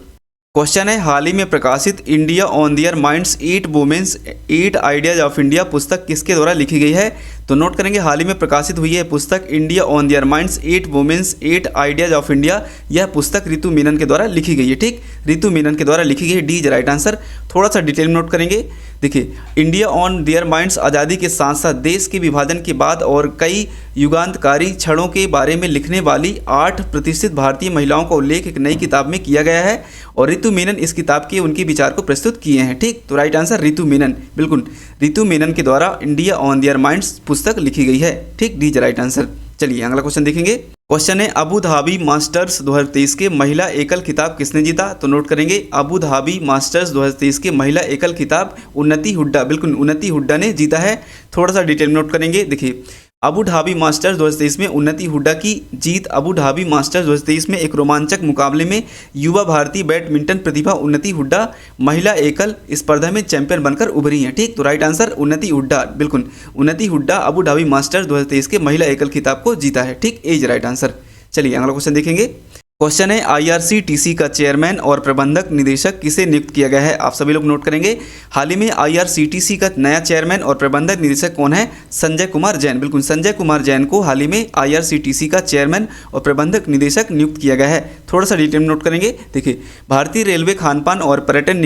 क्वेश्चन है हाल ही में प्रकाशित India on their minds 8 women's 8 ideas of India पुस्तक किसके द्वारा लिखी गई है? तो नोट करेंगे हाल ही में प्रकाशित हुई है पुस्तक India on their minds 8 women's 8 ideas of India. यह पुस्तक रितु मेनन के द्वारा लिखी गई है। ठीक, रितु मेनन के द्वारा लिखी गई। D is right answer. थोड़ा सा डिटेल में नोट करेंगे। देखिए, इंडिया ऑन देयर माइंड्स आज़ादी के साथ साथ देश के विभाजन के बाद और कई युगांतकारी क्षणों के बारे में लिखने वाली 8 प्रतिष्ठित भारतीय महिलाओं का उल्लेख एक नई किताब में किया गया है और रितु मेनन इस किताब के उनके विचार को प्रस्तुत किए हैं। ठीक, तो राइट आंसर रितु मेनन, बिल्कुल रितु मेनन के द्वारा इंडिया ऑन देयर माइंड्स पुस्तक लिखी गई है। ठीक, डी इज राइट आंसर। चलिए अगला क्वेश्चन देखेंगे। क्वेश्चन है, अबू धाबी मास्टर्स 2023 के महिला एकल खिताब किसने जीता? तो नोट करेंगे, अबू धाबी मास्टर्स 2023 के महिला एकल खिताब उन्नति हुड्डा, बिल्कुल उन्नति हुड्डा ने जीता है। थोड़ा सा डिटेल में नोट करेंगे। देखिए, अबू धाबी मास्टर्स 2023 में उन्नति हुड्डा की जीत। अबू धाबी मास्टर्स 2023 में एक रोमांचक मुकाबले में युवा भारतीय बैडमिंटन प्रतिभा उन्नति हुड्डा महिला एकल स्पर्धा में चैंपियन बनकर उभरी हैं। ठीक, तो राइट आंसर उन्नति हुड्डा, बिल्कुल उन्नति हुड्डा अबू धाबी मास्टर्स 2023 के महिला एकल खिताब को जीता है। ठीक, ए इज राइट आंसर। चलिए अगला क्वेश्चन देखेंगे। क्वेश्चन है, IRCTC का चेयरमैन और प्रबंधक निदेशक किसे नियुक्त किया गया है? आप सभी लोग नोट करेंगे। हाल ही में IRCTC का नया चेयरमैन और प्रबंधक निदेशक कौन है? संजय कुमार जैन, बिल्कुल संजय कुमार जैन को हाल ही में IRCTC का चेयरमैन और प्रबंधक निदेशक नियुक्त किया गया है। थोड़ा सा डिटेल में नोट करेंगे। देखिए, भारतीय रेलवे खानपान और पर्यटन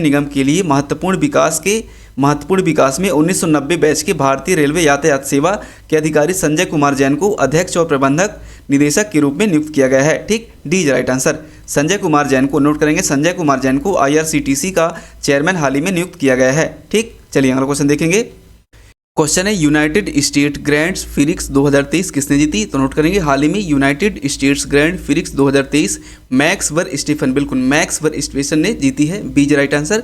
निगम के लिए महत्वपूर्ण विकास में 1990 बैच के भारतीय रेलवे यातायात सेवा के अधिकारी संजय कुमार जैन को अध्यक्ष और प्रबंधक निदेशक के रूप में नियुक्त किया गया है। ठीक, D is right answer. Sanjay Kumar Jain को नोट करेंगे। संजय कुमार जैन को IRCTC का चेयरमैन हाल ही में नियुक्त किया गया है। ठीक, चलिए अगला क्वेश्चन देखेंगे। क्वेश्चन है, यूनाइटेड स्टेट ग्रैंड प्रिक्स 2023 किसने जीती? तो नोट करेंगे, हाल ही में United States Grand Prix 2023 Max Verstappen, बिल्कुल मैक्स वर्स्टेफन ने जीती है। B is right answer.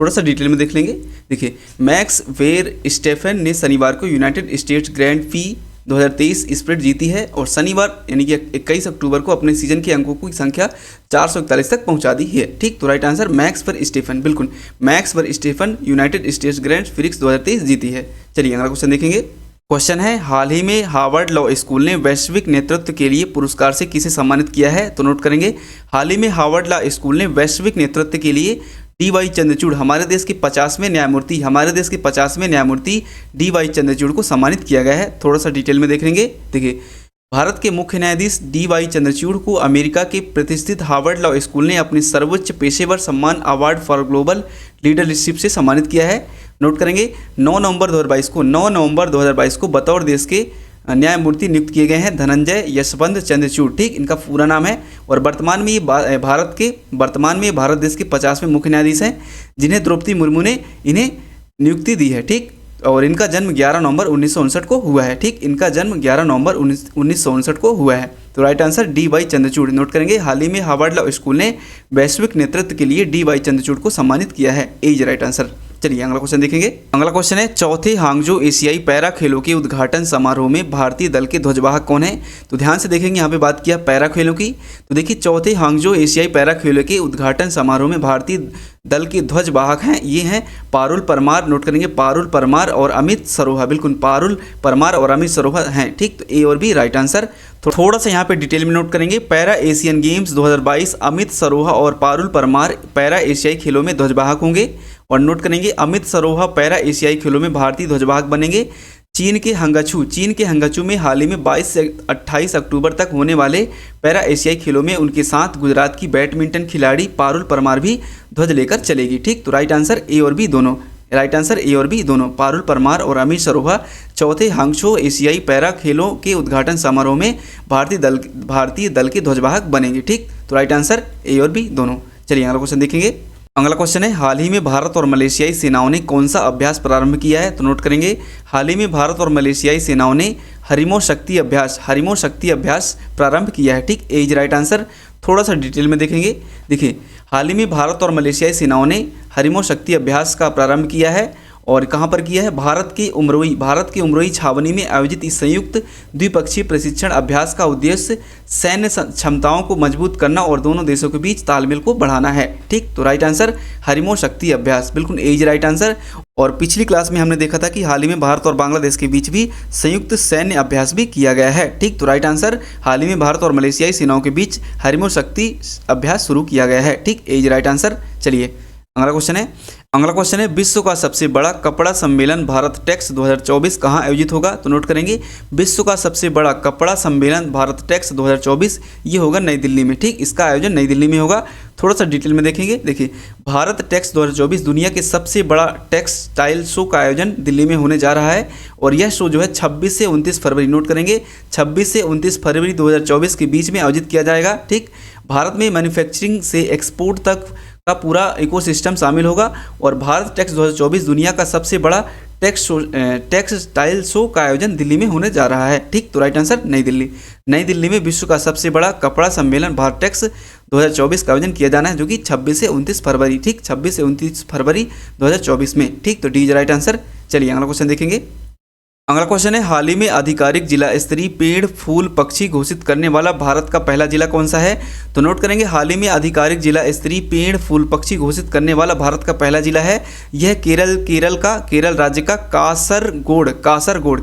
थोड़ा सा डिटेल में देख लेंगे। देखिए, मैक्स वर्स्टेफन ने शनिवार को United States grand pre 2023 sprint जीती है और शनिवार यानी कि 21 अक्टूबर को अपने सीजन के अंकों की संख्या 441 तक पहुंचा दी है। ठीक, तो राइट आंसर मैक्स वर्स्टेफन, बिल्कुल Max Verstappen United States Grand Prix 2023 जीती है। चलिए अगला क्वेश्चन देखेंगे। क्वेश्चन है, हाल ही में हार्वर्ड लॉ स्कूल ने वैश्विक नेतृत्व के लिए पुरस्कार से किसे सम्मानित किया है? तो नोट करेंगे, हाल ही में हार्वर्ड लॉ स्कूल ने वैश्विक नेतृत्व के लिए DY चंद्रचूड़ हमारे देश के 50वें न्यायमूर्ति DY चंद्रचूड़ को सम्मानित किया गया है। थोड़ा सा डिटेल में देख लेंगे। देखिए, भारत के मुख्य न्यायाधीश DY चंद्रचूड़ को अमेरिका के प्रतिष्ठित हार्वर्ड लॉ स्कूल ने अपने सर्वोच्च पेशेवर सम्मान अवार्ड फॉर ग्लोबल लीडरशिप से सम्मानित किया है। नोट करेंगे, 9 नवंबर 2022 को बतौर देश के न्यायमूर्ति नियुक्त किए गए हैं धनंजय यशवंत चंद्रचूड़। ठीक, इनका पूरा नाम है और वर्तमान में ये भारत देश के 50वें मुख्य न्यायाधीश हैं जिन्हें द्रौपदी मुर्मू ने इन्हें नियुक्ति दी है। ठीक, और इनका जन्म 11 नवंबर 1959 को हुआ है। ठीक, इनका जन्म 11 नवंबर 1959 को हुआ है। तो right answer DY Chandrachud. Note करेंगे, हाल ही में हार्वर्ड लॉ स्कूल ने वैश्विक नेतृत्व के लिए DY चंद्रचूड़ को सम्मानित किया है। ए इज राइट आंसर। चलिए अगला क्वेश्चन देखेंगे। अगला क्वेश्चन है, चौथे हांगजो एशियाई पैरा खेलों के उद्घाटन समारोह में भारतीय दल के ध्वजवाहक कौन है? तो ध्यान से देखेंगे, यहाँ पे बात किया पैरा खेलों की। तो देखिए, चौथे हांगजो एशियाई पैरा खेलों के उद्घाटन समारोह में भारतीय दल के ध्वजवाहक हैं, ये हैं पारुल परमार। नोट करेंगे, पारुल परमार और अमित सरोहा, बिल्कुल पारुल परमार और अमित सरोहा हैं। ठीक, तो ए और बी राइट आंसर। थोड़ा सा यहाँ पे डिटेल में नोट करेंगे। Para Asian games 2022 Amit Saroha और पारुल परमार पैरा एशियाई खेलों में ध्वजवाहक होंगे। और नोट करेंगे, अमित सरोहा पैरा एशियाई खेलों में भारतीय ध्वजवाहक बनेंगे। चीन के हंगाचू में हाल ही में 22 से 28 अक्टूबर तक होने वाले पैरा एशियाई खेलों में उनके साथ गुजरात की बैडमिंटन खिलाड़ी पारुल परमार भी ध्वज लेकर चलेगी। ठीक, तो राइट आंसर ए और बी दोनों, राइट आंसर ए और बी दोनों, पारुल परमार और अमित सरोहा चौथे हांगझो एशियाई पैरा खेलों के उद्घाटन समारोह में भारतीय दल के ध्वजवाहक बनेंगे। ठीक, तो राइट आंसर ए और बी दोनों। चलिए अगला क्वेश्चन देखेंगे। अगला क्वेश्चन है, हाल ही में भारत और मलेशियाई सेनाओं ने कौन सा अभ्यास प्रारंभ किया है? तो नोट करेंगे, हाल ही में भारत और मलेशियाई सेनाओं ने हरिमो शक्ति अभ्यास प्रारंभ किया है। ठीक, ए इज राइट आंसर। थोड़ा सा डिटेल में देखेंगे। देखिए, हाल ही में भारत और मलेशियाई सेनाओं ने हरिमो शक्ति अभ्यास का प्रारंभ किया है और कहाँ पर किया है? भारत के उमरोई छावनी में आयोजित इस संयुक्त द्विपक्षीय प्रशिक्षण अभ्यास का उद्देश्य सैन्य क्षमताओं को मजबूत करना और दोनों देशों के बीच तालमेल को बढ़ाना है। ठीक, तो राइट आंसर हरिमो शक्ति अभ्यास, बिल्कुल ए इज राइट आंसर। और पिछली क्लास में हमने देखा था कि हाल ही में भारत और बांग्लादेश के बीच भी संयुक्त सैन्य अभ्यास भी किया गया है। ठीक, तो राइट आंसर हाल ही में भारत और मलेशियाई सेनाओं के बीच हरिमो शक्ति अभ्यास शुरू किया गया है। ठीक, ए इज राइट आंसर। चलिए अगला क्वेश्चन है, अगला क्वेश्चन है, विश्व का सबसे बड़ा कपड़ा सम्मेलन भारत टेक्स 2024 कहाँ आयोजित होगा? तो नोट करेंगे, विश्व का सबसे बड़ा कपड़ा सम्मेलन भारत टेक्स 2024 ये होगा नई दिल्ली में। ठीक, इसका आयोजन नई दिल्ली में होगा। थोड़ा सा डिटेल में देखेंगे। देखिए, भारत टेक्स 2024 दुनिया के सबसे बड़ा टेक्सटाइल शो का आयोजन दिल्ली में होने जा रहा है और यह शो जो है 26 से 29 फरवरी, नोट करेंगे 26 से 29 फरवरी 2024 के बीच में आयोजित किया जाएगा। ठीक, भारत में मैन्युफैक्चरिंग से एक्सपोर्ट तक का पूरा इकोसिस्टम शामिल होगा और भारत टेक्स 2024 दुनिया का सबसे बड़ा टेक्सटाइल शो का आयोजन दिल्ली में होने जा रहा है। ठीक, तो राइट आंसर नई दिल्ली। नई दिल्ली में विश्व का सबसे बड़ा कपड़ा सम्मेलन भारत टेक्स 2024 का आयोजन किया जाना है, जो कि 26 से 29 फरवरी, ठीक 26 से 29 फरवरी 2024 में। ठीक, तो डी इज राइट आंसर। चलिए अगला क्वेश्चन देखेंगे। अगला क्वेश्चन है, हाल ही में आधिकारिक जिला स्तरीय पेड़ फूल पक्षी घोषित करने वाला भारत का पहला जिला कौन सा है? तो नोट करेंगे, हाल ही में आधिकारिक जिला स्तरीय पेड़ फूल पक्षी घोषित करने वाला भारत का पहला जिला है यह केरल राज्य का कासरगोड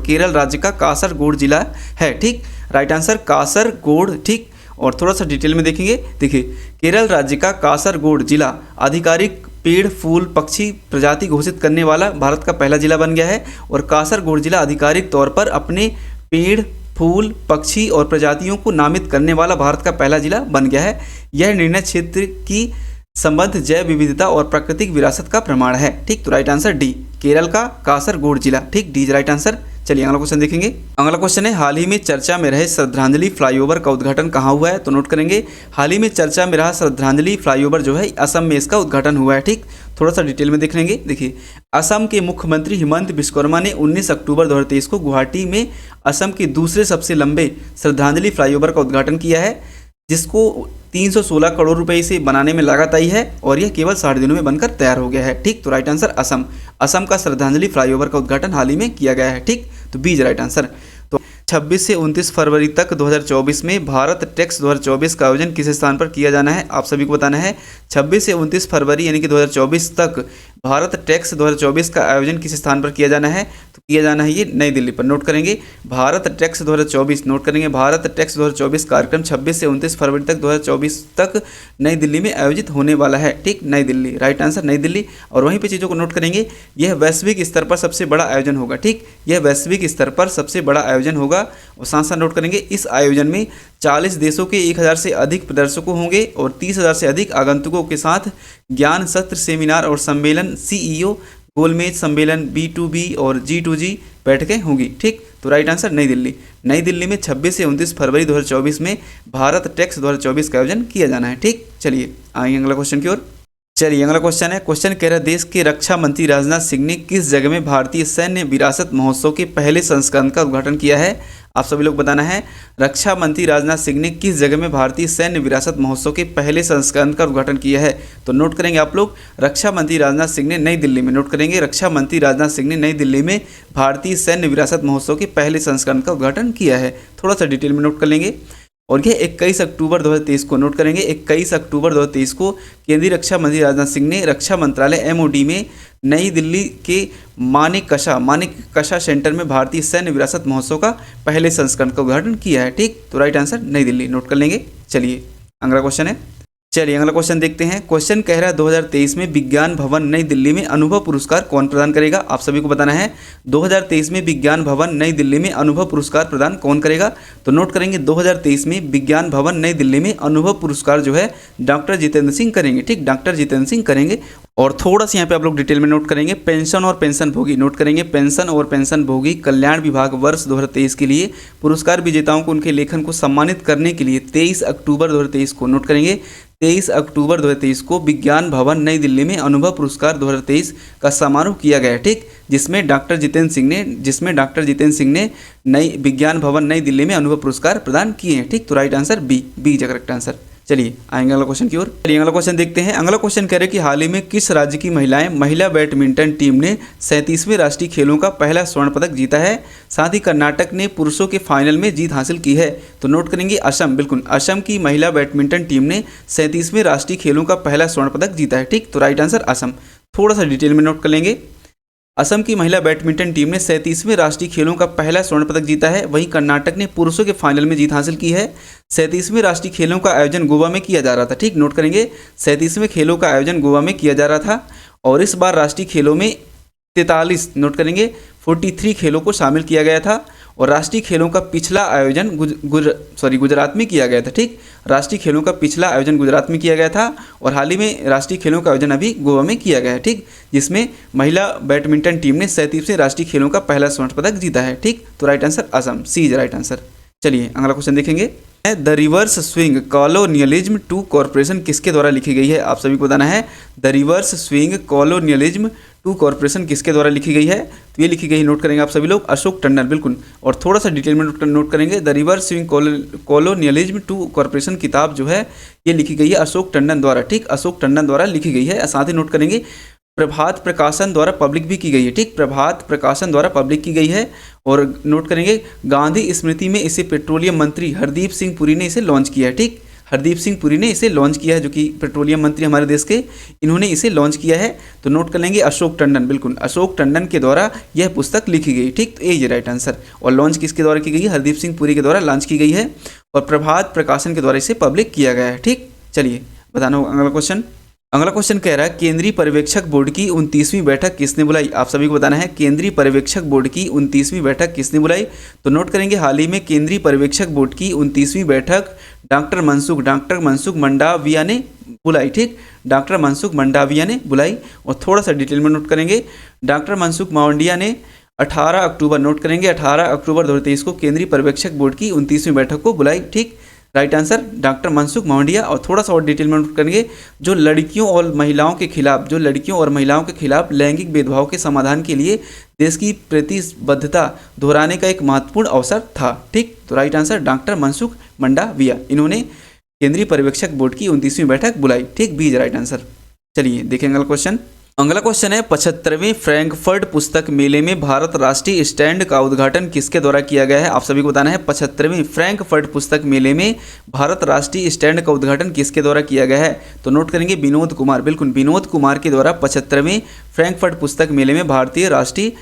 केरल राज्य का कासरगोड जिला है। ठीक, राइट आंसर कासरगोड। ठीक, और थोड़ा सा डिटेल में देखेंगे। देखिए, केरल राज्य का कासरगोड जिला आधिकारिक पेड़ फूल पक्षी प्रजाति घोषित करने वाला भारत का पहला जिला बन गया है और कासरगोड जिला आधिकारिक तौर पर अपने पेड़ फूल पक्षी और प्रजातियों को नामित करने वाला भारत का पहला जिला बन गया है। यह निर्णय क्षेत्र की संबद्ध जैव विविधता और प्राकृतिक विरासत का प्रमाण है। ठीक, तो राइट आंसर डी, केरल का कासरगोड जिला। ठीक, डी इज राइट आंसर। चलिए अगला क्वेश्चन देखेंगे। अगला क्वेश्चन है, हाल ही में चर्चा में रहे श्रद्धांजलि फ्लाईओवर का उद्घाटन कहाँ हुआ है? तो नोट करेंगे, हाल ही में चर्चा में रहा श्रद्धांजलि फ्लाईओवर जो है असम में इसका उद्घाटन हुआ है। ठीक, थोड़ा सा डिटेल में देख लेंगे। देखिए, असम के मुख्यमंत्री हिमंत बिस्व शर्मा ने 19 अक्टूबर 2023 को गुवाहाटी में असम के दूसरे सबसे लंबे श्रद्धांजलि फ्लाईओवर का उद्घाटन किया है, जिसको 316 करोड़ रुपए से बनाने में लागत आई है और यह केवल 60 दिनों में बनकर तैयार हो गया है। ठीक, तो राइट आंसर असम का श्रद्धांजलि फ्लाईओवर का उद्घाटन हाल ही में किया गया है। ठीक, तो बी इज राइट आंसर। तो 26 से 29 फरवरी तक 2024 में भारत टेक्स 2024 का आयोजन किस स्थान पर किया जाना है? आप सभी को बताना है। 26 से 29 फरवरी यानी कि 2024 तक भारत टेक्स 2024 का आयोजन किस स्थान पर किया जाना है? तो किया जाना है ये नई दिल्ली पर। नोट करेंगे, भारत टेक्स 2024, नोट करेंगे भारत टेक्स 2024 कार्यक्रम 26 से 29 फरवरी तक 2024 तक नई दिल्ली में आयोजित होने वाला है। ठीक, नई दिल्ली, राइट आंसर नई दिल्ली। और वहीं पे चीज़ों को नोट करेंगे, यह वैश्विक स्तर पर सबसे बड़ा आयोजन होगा। ठीक, यह वैश्विक स्तर पर सबसे बड़ा आयोजन होगा और साथ साथ नोट करेंगे, इस आयोजन में 40 देशों के 1000 से अधिक प्रदर्शकों होंगे और 30,000 से अधिक आगंतुकों के साथ ज्ञान सत्र, सेमिनार और सम्मेलन, सीईओ, गोलमेज सम्मेलन, B2B और G2G बैठकें होंगी। ठीक, तो राइट आंसर नई दिल्ली। नई दिल्ली में 26 से 29 फरवरी 2024 में भारत टेक्स 2024 का आयोजन किया जाना है। ठीक, चलिए आइए अगला क्वेश्चन की ओर। चलिए अगला क्वेश्चन है, क्वेश्चन कह रहा है, देश के रक्षा मंत्री राजनाथ सिंह ने किस जगह में भारतीय सैन्य विरासत महोत्सव के पहले संस्करण का उद्घाटन किया है? आप सभी लोग बताना है। रक्षा मंत्री राजनाथ सिंह ने किस जगह में भारतीय सैन्य विरासत महोत्सव के पहले संस्करण का उद्घाटन किया है? तो नोट करेंगे आप लोग, रक्षा मंत्री राजनाथ सिंह ने नई दिल्ली में, नोट करेंगे रक्षा मंत्री राजनाथ सिंह ने नई दिल्ली में भारतीय सैन्य विरासत महोत्सव के पहले संस्करण का उद्घाटन किया है। थोड़ा सा डिटेल में नोट कर लेंगे। और ये 21 अक्टूबर 2023 को, नोट करेंगे 21 अक्टूबर 2023 को केंद्रीय रक्षा मंत्री राजनाथ सिंह ने रक्षा मंत्रालय MOD में नई दिल्ली के मानेकशा सेंटर में भारतीय सैन्य विरासत महोत्सव का पहले संस्करण का उद्घाटन किया है। ठीक, तो राइट आंसर नई दिल्ली, नोट कर लेंगे। चलिए अगला क्वेश्चन है, चलिए अगला क्वेश्चन देखते हैं। क्वेश्चन कह रहा है 2023 में विज्ञान भवन नई दिल्ली में अनुभव पुरस्कार कौन प्रदान करेगा? आप सभी को बताना है। 2023 में विज्ञान भवन नई दिल्ली में अनुभव पुरस्कार प्रदान कौन करेगा? तो नोट करेंगे 2023 में विज्ञान भवन नई दिल्ली में अनुभव पुरस्कार जो है डॉक्टर जितेंद्र सिंह करेंगे। ठीक, डॉक्टर जितेंद्र सिंह करेंगे। और थोड़ा सा यहाँ पे आप लोग डिटेल में नोट करेंगे, पेंशन और पेंशनभोगी, नोट करेंगे पेंशन और पेंशनभोगी कल्याण विभाग वर्ष 2023 के लिए पुरस्कार विजेताओं को उनके लेखन को सम्मानित करने के लिए 23 अक्टूबर 2023 को, नोट करेंगे 23 अक्टूबर 2023 को विज्ञान भवन नई दिल्ली में अनुभव पुरस्कार 2023 का समारोह किया गया। ठीक, जिसमें डॉक्टर जितेंद्र सिंह ने नई विज्ञान भवन नई दिल्ली में अनुभव पुरस्कार प्रदान किए हैं। ठीक, तो right answer B is correct answer. चलिए आएंगे अगला क्वेश्चन की ओर। चलिए अगला क्वेश्चन देखते हैं। अगला क्वेश्चन कह रहे हैं कि हाल ही में किस राज्य की महिला बैडमिंटन टीम ने 37वें राष्ट्रीय खेलों का पहला स्वर्ण पदक जीता है? साथ ही कर्नाटक ने पुरुषों के फाइनल में जीत हासिल की है। तो नोट करेंगे असम, बिल्कुल असम की महिला बैडमिंटन टीम ने 37वें राष्ट्रीय खेलों का पहला स्वर्ण पदक जीता है। ठीक, तो राइट आंसर असम। थोड़ा सा डिटेल में नोट कर लेंगे। असम की महिला बैडमिंटन टीम ने 37वें राष्ट्रीय खेलों का पहला स्वर्ण पदक जीता है। वहीं कर्नाटक ने पुरुषों के फाइनल में जीत हासिल की है। 37वें राष्ट्रीय खेलों का आयोजन गोवा में किया जा रहा था। ठीक, नोट करेंगे 37वें खेलों का आयोजन गोवा में किया जा रहा था और इस बार राष्ट्रीय खेलों में 43, नोट करेंगे 43 खेलों को शामिल किया गया था। और राष्ट्रीय खेलों का पिछला आयोजन गुजरात में किया गया था। ठीक, राष्ट्रीय खेलों का पिछला आयोजन गुजरात में किया गया था और हाल ही में राष्ट्रीय खेलों का आयोजन अभी गोवा में किया गया है। ठीक, जिसमें महिला बैडमिंटन टीम ने 37वें राष्ट्रीय खेलों का पहला स्वर्ण पदक जीता है। ठीक, तो right answer Assam, C is right answer. चलिए अगला क्वेश्चन देखेंगे। The reverse swing colonialism to corporation किसके द्वारा लिखी गई है? आप सभी को बताना है। The reverse swing colonialism to corporation किसके द्वारा लिखी गई है? तो ये लिखी गई, नोट करेंगे आप सभी लोग, अशोक टंडन, बिल्कुल। और थोड़ा सा डिटेल में नोट करेंगे, the reverse swing colonialism to corporation किताब जो है ये लिखी गई है अशोक टंडन द्वारा। ठीक, अशोक टंडन द्वारा लिखी गई है। साथ ही नोट करेंगे प्रभात प्रकाशन द्वारा पब्लिक भी की गई है। ठीक, प्रभात प्रकाशन द्वारा पब्लिक की गई है। और नोट करेंगे गांधी स्मृति में इसे पेट्रोलियम मंत्री हरदीप सिंह पुरी ने इसे लॉन्च किया है। ठीक, हरदीप सिंह पुरी ने इसे लॉन्च किया है, जो कि पेट्रोलियम मंत्री हमारे देश के, इन्होंने इसे लॉन्च किया है। तो नोट कर लेंगे अशोक टंडन, बिल्कुल अशोक टंडन के द्वारा यह पुस्तक लिखी गई। ठीक, तो ये राइट आंसर। और लॉन्च किसके द्वारा की गई है? हरदीप सिंह पुरी के द्वारा लॉन्च की गई है और प्रभात प्रकाशन के द्वारा इसे पब्लिक किया गया है। ठीक, चलिए बताना होगा अगला क्वेश्चन। अगला क्वेश्चन कह रहा है केंद्रीय पर्यवेक्षक बोर्ड की 29वीं बैठक किसने बुलाई? आप सभी को बताना है केंद्रीय पर्यवेक्षक बोर्ड की 29वीं बैठक किसने बुलाई? तो नोट करेंगे हाल ही में केंद्रीय पर्यवेक्षक बोर्ड की 29वीं बैठक डॉक्टर मनसुख मंडाविया ने बुलाई। ठीक, डॉक्टर मनसुख मंडाविया ने बुलाई। और थोड़ा सा डिटेल में नोट करेंगे, डॉक्टर मनसुख मांडविया ने 18 अक्टूबर, नोट करेंगे 18 अक्टूबर 2023 को केंद्रीय पर्यवेक्षक बोर्ड की 29वीं बैठक को बुलाई। ठीक, right answer doctor Mansukh Mandaviya. और थोड़ा सा और डिटेल में नोट करेंगे, जो लड़कियों और महिलाओं के खिलाफ लैंगिक भेदभाव के समाधान के लिए देश की प्रतिबद्धता दोहराने का एक महत्वपूर्ण अवसर था। ठीक, तो right answer doctor Mansukh Mandaviya, इन्होंने केंद्रीय पर्यवेक्षक बोर्ड की 29वीं बैठक बुलाई। ठीक, बी इज राइट आंसर। चलिए देखेंगे अगला क्वेश्चन। अगला क्वेश्चन है 75वें फ्रैंकफर्ट पुस्तक मेले में भारत राष्ट्रीय स्टैंड का उद्घाटन किसके द्वारा किया गया है? आप सभी को बताना है 75वें फ्रैंकफर्ट पुस्तक मेले में भारत राष्ट्रीय स्टैंड का उद्घाटन किसके द्वारा किया गया है? तो नोट करेंगे विनोद कुमार, बिल्कुल विनोद कुमार के द्वारा 75वें फ्रैंकफर्ट पुस्तक मेले में भारतीय राष्ट्रीय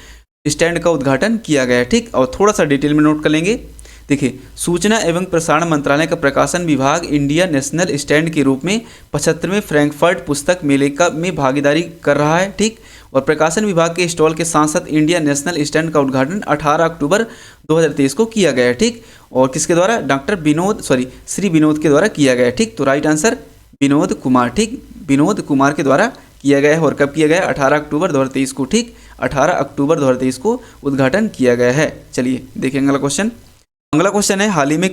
स्टैंड का उद्घाटन किया गया है। ठीक, और थोड़ा सा डिटेल में नोट कर लेंगे। देखिए, सूचना एवं प्रसारण मंत्रालय का प्रकाशन विभाग इंडिया नेशनल स्टैंड के रूप में 75वें फ्रैंकफर्ट पुस्तक मेले में भागीदारी कर रहा है। ठीक, और प्रकाशन विभाग के स्टॉल के साथ साथ इंडिया नेशनल स्टैंड का उद्घाटन 18 अक्टूबर 2023 को किया गया है। ठीक, और किसके द्वारा? श्री विनोद के द्वारा किया गया है। ठीक, तो राइट आंसर विनोद कुमार। ठीक, विनोद कुमार के द्वारा किया गया है। और कब किया गया है? 18 अक्टूबर 2023 को। ठीक, 18 अक्टूबर 2023 को उद्घाटन किया गया है। चलिए देखेंगे अगला क्वेश्चन। अगला क्वेश्चन है हाल ही में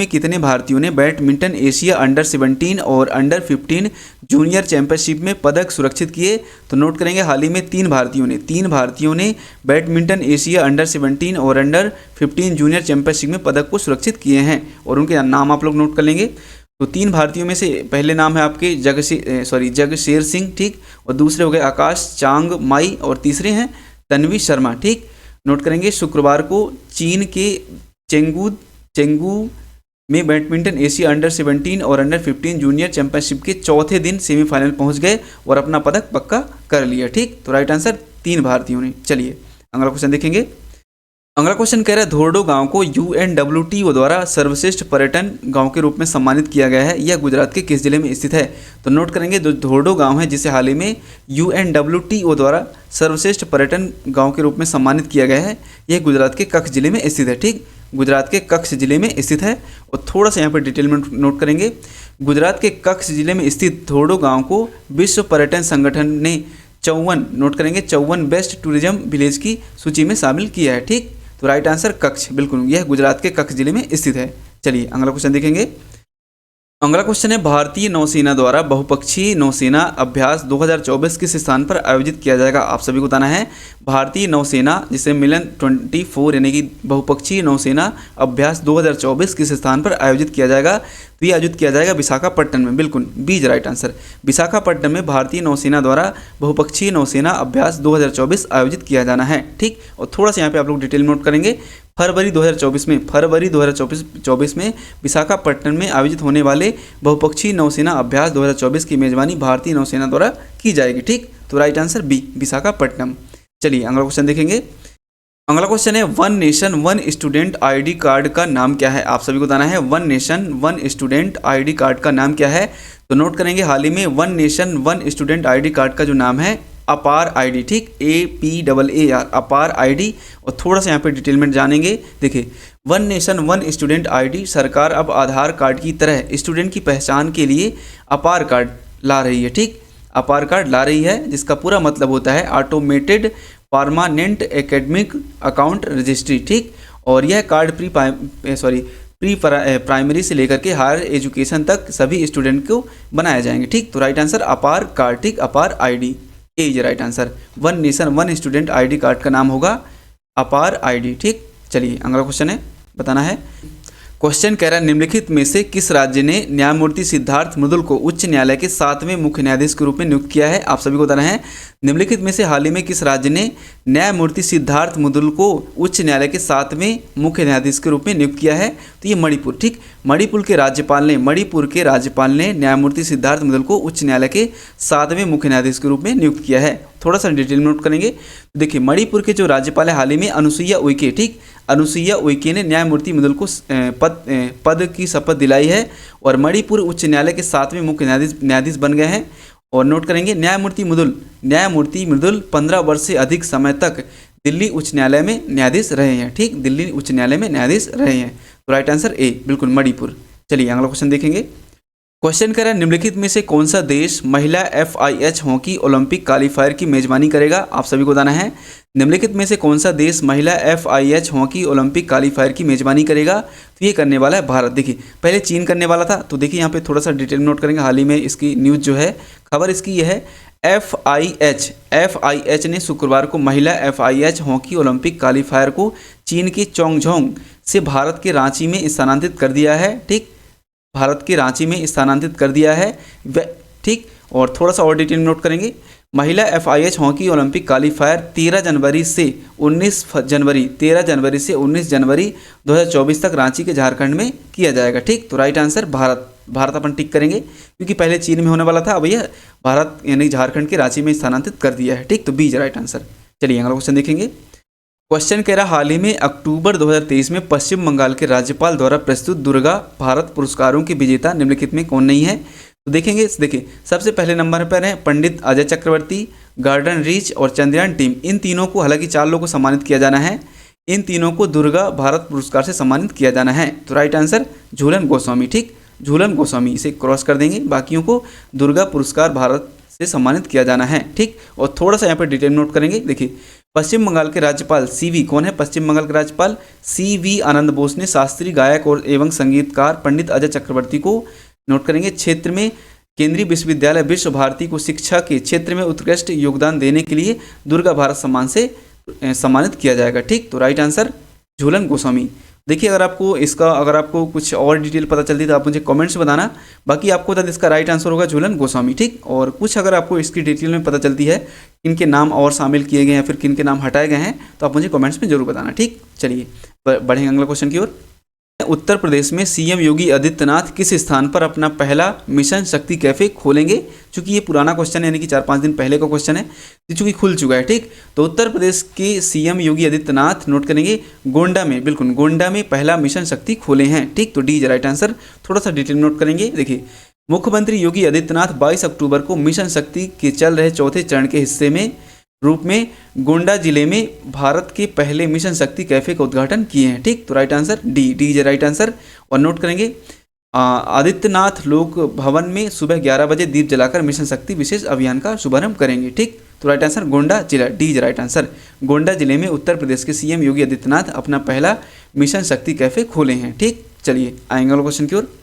कितने भारतीयों ने बैडमिंटन एशिया अंडर 17 और अंडर 15 जूनियर चैंपियनशिप में पदक सुरक्षित किए? तो नोट करेंगे हाल ही में 3 भारतीयों ने बैडमिंटन एशिया अंडर 17 और अंडर 15 जूनियर चैंपियनशिप में पदक को सुरक्षित किए हैं। और उनके नाम आप लोग नोट कर लेंगे। तो 3 भारतीयों में से पहले नाम है आपके जगशेर सिंह। ठीक, और दूसरे हो गए आकाश चांग माई और तीसरे हैं तन्वी शर्मा। ठीक, नोट करेंगे शुक्रवार को चीन के चेंगू में बैडमिंटन एशिया अंडर 17 और अंडर 15 जूनियर चैंपियनशिप के चौथे दिन सेमीफाइनल पहुंच गए और अपना पदक पक्का कर लिया। ठीक, तो राइट आंसर 3 भारतीयों ने। चलिए अगला क्वेश्चन देखेंगे। अगला क्वेश्चन कह रहा है धोर्डो गांव को UNWTO द्वारा सर्वश्रेष्ठ पर्यटन गांव के रूप में सम्मानित किया गया है। यह गुजरात के किस जिले में स्थित है? तो नोट करेंगे जो धोर्डो गांव है जिसे हाल ही में UNWTO द्वारा सर्वश्रेष्ठ पर्यटन गांव के रूप में सम्मानित किया गया है, यह गुजरात के कच्छ जिले में स्थित है। ठीक, गुजरात के कच्छ जिले में स्थित है। और थोड़ा सा यहाँ पर डिटेल में नोट करेंगे, गुजरात के कच्छ जिले में स्थित धोर्डो गाँव को विश्व पर्यटन संगठन ने 54, नोट करेंगे 54 बेस्ट टूरिज्म विलेज की सूची में शामिल किया है। ठीक, तो राइट आंसर कच्छ, बिल्कुल यह गुजरात के कच्छ जिले में स्थित है। चलिए अगला क्वेश्चन देखेंगे। अगला क्वेश्चन है भारतीय नौसेना द्वारा बहुपक्षीय नौसेना अभ्यास 2024 किस स्थान पर आयोजित किया जाएगा? आप सभी को बताना है भारतीय नौसेना जिसे मिलन 24 यानी कि बहुपक्षीय नौसेना अभ्यास 2024 किस स्थान पर आयोजित किया जाएगा? तो ये आयोजित किया जाएगा विशाखापट्टनम में, बिल्कुल B is right answer. Visakhapatnam में भारतीय नौसेना द्वारा बहुपक्षीय नौसेना अभ्यास 2024 आयोजित किया जाना है। ठीक, और थोड़ा सा यहाँ पे आप लोग डिटेल नोट करेंगे। फरवरी 2024 में विशाखापट्टनम में आयोजित होने वाले बहुपक्षीय नौसेना अभ्यास 2024 की मेजबानी भारतीय नौसेना द्वारा की जाएगी। ठीक, तो राइट आंसर बी विशाखापट्टनम। चलिए अगला क्वेश्चन देखेंगे। अगला क्वेश्चन है one nation one student ID card का नाम क्या है। आप सभी को बताना है one nation one student ID card का नाम क्या है। तो नोट करेंगे हाल ही में one nation one student ID card का जो नाम है अपार आईडी, ठीक, APAAR अपार आईडी। और थोड़ा सा यहाँ पे डिटेल में जानेंगे। देखिए one nation one student ID सरकार अब आधार कार्ड की तरह स्टूडेंट की पहचान के लिए अपार कार्ड ला रही है, ठीक, अपार कार्ड ला रही है, जिसका पूरा मतलब होता है automated permanent academic account registry, ठीक। और यह कार्ड प्री प्राइमरी से लेकर के हायर एजुकेशन तक सभी स्टूडेंट को बनाए जाएंगे, ठीक। तो राइट आंसर अपार कार्ड, ठीक, अपार ID A is right answer. One nation one student ID card का नाम होगा अपार आईडी, ठीक। चलिए अगला क्वेश्चन है, बताना है। क्वेश्चन कह रहा है निम्नलिखित में से किस राज्य ने न्यायमूर्ति सिद्धार्थ मृदुल को उच्च न्यायालय के 7वें मुख्य न्यायाधीश के रूप में नियुक्त किया है। आप सभी को बताना है निम्नलिखित में से हाल ही में किस राज्य ने न्यायमूर्ति सिद्धार्थ मृदुल को उच्च न्यायालय के 7वें मुख्य न्यायाधीश के रूप में नियुक्त किया है। तो ये मणिपुर, ठीक, मणिपुर के राज्यपाल ने न्यायमूर्ति सिद्धार्थ मृदुल को उच्च न्यायालय के 7वें मुख्य न्यायाधीश के रूप में नियुक्त किया है। थोड़ा सा डिटेल नोट करेंगे। देखिए मणिपुर के जो राज्यपाल है हाल ही में अनुसुईया उइके, ठीक, अनुसुईया उइके ने न्यायमूर्ति मृदुल को पद की शपथ दिलाई है और मणिपुर उच्च न्यायालय के 7वें मुख्य न्यायाधीश बन गए हैं। और नोट करेंगे न्यायमूर्ति मृदुल 15 वर्ष से अधिक समय तक दिल्ली उच्च न्यायालय में न्यायाधीश रहे हैं, ठीक, दिल्ली उच्च न्यायालय में न्यायाधीश रहे हैं। तो राइट आंसर ए बिल्कुल मणिपुर। चलिए अगला क्वेश्चन देखेंगे। क्वेश्चन कह रहा है निम्नलिखित में से कौन सा देश महिला FIH हॉकी ओलंपिक क्वालीफायर की मेजबानी करेगा। आप सभी को बताना है निम्नलिखित में से कौन सा देश महिला FIH हॉकी ओलंपिक क्वालीफायर की मेजबानी करेगा। तो ये करने वाला है भारत। देखिए पहले चीन करने वाला था, तो देखिए यहाँ पे थोड़ा सा डिटेल नोट करेंगे। हाल ही में इसकी न्यूज़ जो है, खबर इसकी यह है FIH ने शुक्रवार को महिला FIH हॉकी ओलंपिक क्वालीफायर को चीन के चोंगझोंग से भारत के रांची में स्थानांतरित कर दिया है, ठीक, भारत के रांची में स्थानांतरित कर दिया है, ठीक। और थोड़ा सा और डिटेल नोट करेंगे। महिला FIH हॉकी ओलंपिक क्वालीफायर 13 जनवरी से 19 जनवरी 2024 तक रांची के झारखंड में किया जाएगा, ठीक। तो राइट आंसर भारत अपन टिक करेंगे, क्योंकि पहले चीन में होने वाला था, अब यह भारत यानी झारखंड के रांची में स्थानांतरित कर दिया है, ठीक। तो बी इज राइट आंसर। चलिए अगला क्वेश्चन देखेंगे। क्वेश्चन कह रहा हाल ही में अक्टूबर 2023 में पश्चिम बंगाल के राज्यपाल द्वारा प्रस्तुत दुर्गा भारत पुरस्कारों के विजेता निम्नलिखित में कौन नहीं है। तो देखेंगे, देखिए सबसे पहले नंबर पर है पंडित अजय चक्रवर्ती, गार्डन रीच और चंद्रयान टीम। इन तीनों को, हालांकि 4 लोगों को सम्मानित किया जाना है, इन तीनों को दुर्गा भारत पुरस्कार से सम्मानित किया जाना है। तो राइट आंसर झूलन गोस्वामी, ठीक, झूलन गोस्वामी, इसे क्रॉस कर देंगे। बाकियों को दुर्गा पुरस्कार भारत से सम्मानित किया जाना है, ठीक। और थोड़ा सा यहाँ पर डिटेल नोट करेंगे। देखिए पश्चिम बंगाल के राज्यपाल CV कौन है। पश्चिम बंगाल के राज्यपाल CV आनंद बोस ने शास्त्रीय गायक और एवं संगीतकार पंडित अजय चक्रवर्ती को, नोट करेंगे, क्षेत्र में केंद्रीय विश्वविद्यालय विश्व भारती को शिक्षा के क्षेत्र में उत्कृष्ट योगदान देने के लिए दुर्गा भारत सम्मान से सम्मानित किया जाएगा, ठीक। तो राइट आंसर झूलन गोस्वामी। देखिए अगर आपको कुछ और डिटेल पता चलती है तो आप मुझे कमेंट्स में बताना। बाकी आपको बता दें इसका राइट आंसर होगा झूलन गोस्वामी, ठीक। और कुछ अगर आपको इसकी डिटेल में पता चलती है, किनके नाम और शामिल किए गए हैं, फिर किनके नाम हटाए गए हैं, तो आप मुझे कमेंट्स में जरूर बताना, ठीक। चलिए बढ़ेंगे अगला क्वेश्चन की ओर। उत्तर प्रदेश में CM योगी आदित्यनाथ किस स्थान पर अपना पहला मिशन शक्ति कैफे खोलेंगे। चूंकि ये पुराना क्वेश्चन है, यानी कि 4-5 दिन पहले का क्वेश्चन है, चूंकि खुल चुका है, ठीक। तो उत्तर प्रदेश के CM योगी आदित्यनाथ, नोट करेंगे, गोंडा में, बिल्कुल गोंडा में पहला मिशन शक्ति खोले हैं, ठीक। तो डी इज राइट आंसर। थोड़ा सा डिटेल नोट करेंगे। देखिए मुख्यमंत्री योगी आदित्यनाथ 22 अक्टूबर को मिशन शक्ति के चल रहे चौथे चरण के हिस्से में रूप में गोंडा जिले में भारत के पहले मिशन शक्ति कैफे का उद्घाटन किए हैं, ठीक। तो right answer D is right answer. और नोट करेंगे आदित्यनाथ लोक भवन में सुबह 11 बजे दीप जलाकर मिशन शक्ति विशेष अभियान का शुभारंभ करेंगे, ठीक। तो राइट आंसर गोंडा जिला, D is right answer. Gonda जिले में उत्तर प्रदेश के CM योगी आदित्यनाथ अपना पहला मिशन शक्ति कैफे खोले हैं, ठीक। चलिए आएंगे अगला क्वेश्चन की ओर।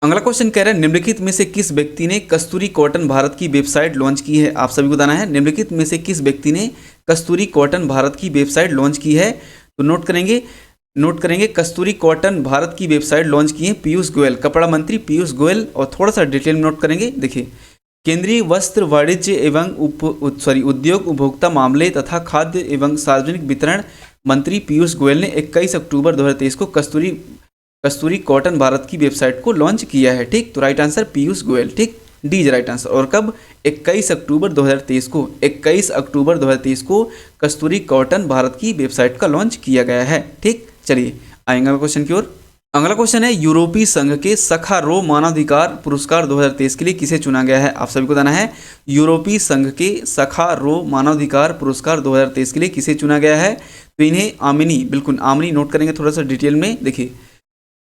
अगला क्वेश्चन कह रहा है निम्नलिखित में से किस व्यक्ति ने कस्तूरी कॉटन भारत की वेबसाइट लॉन्च की है। आप सभी को बताना है निम्नलिखित में से किस व्यक्ति ने कस्तूरी कॉटन भारत की वेबसाइट लॉन्च की है। तो नोट करेंगे कस्तूरी कॉटन भारत की वेबसाइट लॉन्च की है पीयूष गोयल, कपड़ा मंत्री पीयूष गोयल। और थोड़ा सा डिटेल में नोट करेंगे। देखिए केंद्रीय वस्त्र वाणिज्य एवं उद्योग उपभोक्ता मामले तथा खाद्य एवं सार्वजनिक वितरण मंत्री पीयूष गोयल ने 21 अक्टूबर 2023 को कस्तूरी कॉटन भारत की वेबसाइट को लॉन्च किया है, ठीक। तो राइट आंसर पीयूष गोयल, ठीक। D is right answer. और कब? 21 अक्टूबर 2023 को, 21 अक्टूबर 2023 को कस्तूरी कॉटन भारत की वेबसाइट का लॉन्च किया गया है। ठीक, चलिए आएंगे अगला क्वेश्चन की ओर। अगला क्वेश्चन है यूरोपीय संघ के सखारोव मानवाधिकार पुरस्कार 2023 के लिए किसे चुना गया है? आप सभी को बताना है यूरोपीय संघ के सखारोव मानवाधिकार पुरस्कार 2023 के लिए किसे चुना गया है? तो इन्हें आमिनी, बिल्कुल आमिनी नोट करेंगे थोड़ा सा डिटेल में। देखिए,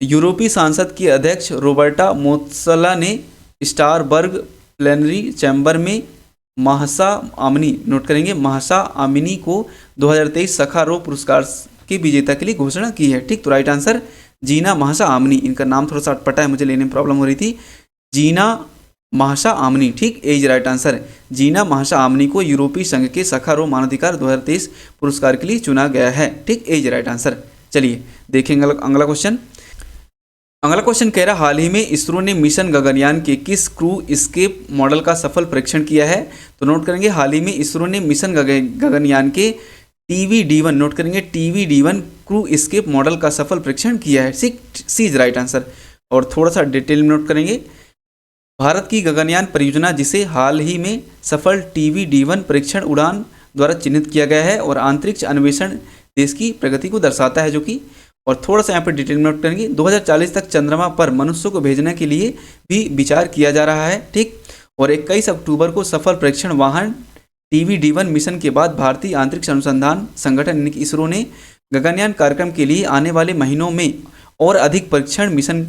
यूरोपीय संसद की अध्यक्ष रोबर्टा मेत्सोला ने स्टारबर्ग प्लेनरी चैम्बर में महसा आमिनी, नोट करेंगे महसा आमिनी को 2023 सखारोव पुरस्कार के विजेता के लिए घोषणा की है। ठीक, तो राइट आंसर जीना महसा आमिनी। इनका नाम थोड़ा सा अटपटा है, मुझे लेने में प्रॉब्लम हो रही थी। जीना महसा आमिनी, ठीक, एज राइट आंसर। जीना महसा आमिनी को यूरोपीय संघ के सखारोव मानवाधिकार 2023 पुरस्कार के लिए चुना गया है। ठीक, एज राइट आंसर। चलिए देखेंगे अगला क्वेश्चन। अगला क्वेश्चन कह रहा है हाल ही में इसरो ने मिशन गगनयान के किस क्रू एस्केप मॉडल का सफल परीक्षण किया है? तो नोट करेंगे हाल ही में इसरो ने मिशन गगनयान के TVD-1, नोट करेंगे TVD-1 क्रू एस्केप मॉडल का सफल परीक्षण किया है। सी इज राइट आंसर। और थोड़ा सा डिटेल में नोट करेंगे, भारत की गगनयान परियोजना जिसे हाल ही में सफल TVD-1 परीक्षण उड़ान द्वारा चिन्हित किया गया है और अंतरिक्ष अन्वेषण देश की प्रगति को दर्शाता है, जो कि और थोड़ा सा यहाँ पर डिटेल में नोट करेंगे 2040 तक चंद्रमा पर मनुष्यों को भेजने के लिए भी विचार किया जा रहा है। ठीक, और 21 अक्टूबर को सफल परीक्षण वाहन TVD-1 मिशन के बाद भारतीय अंतरिक्ष अनुसंधान संगठन इसरो ने गगनयान कार्यक्रम के लिए आने वाले महीनों में और अधिक परीक्षण मिशन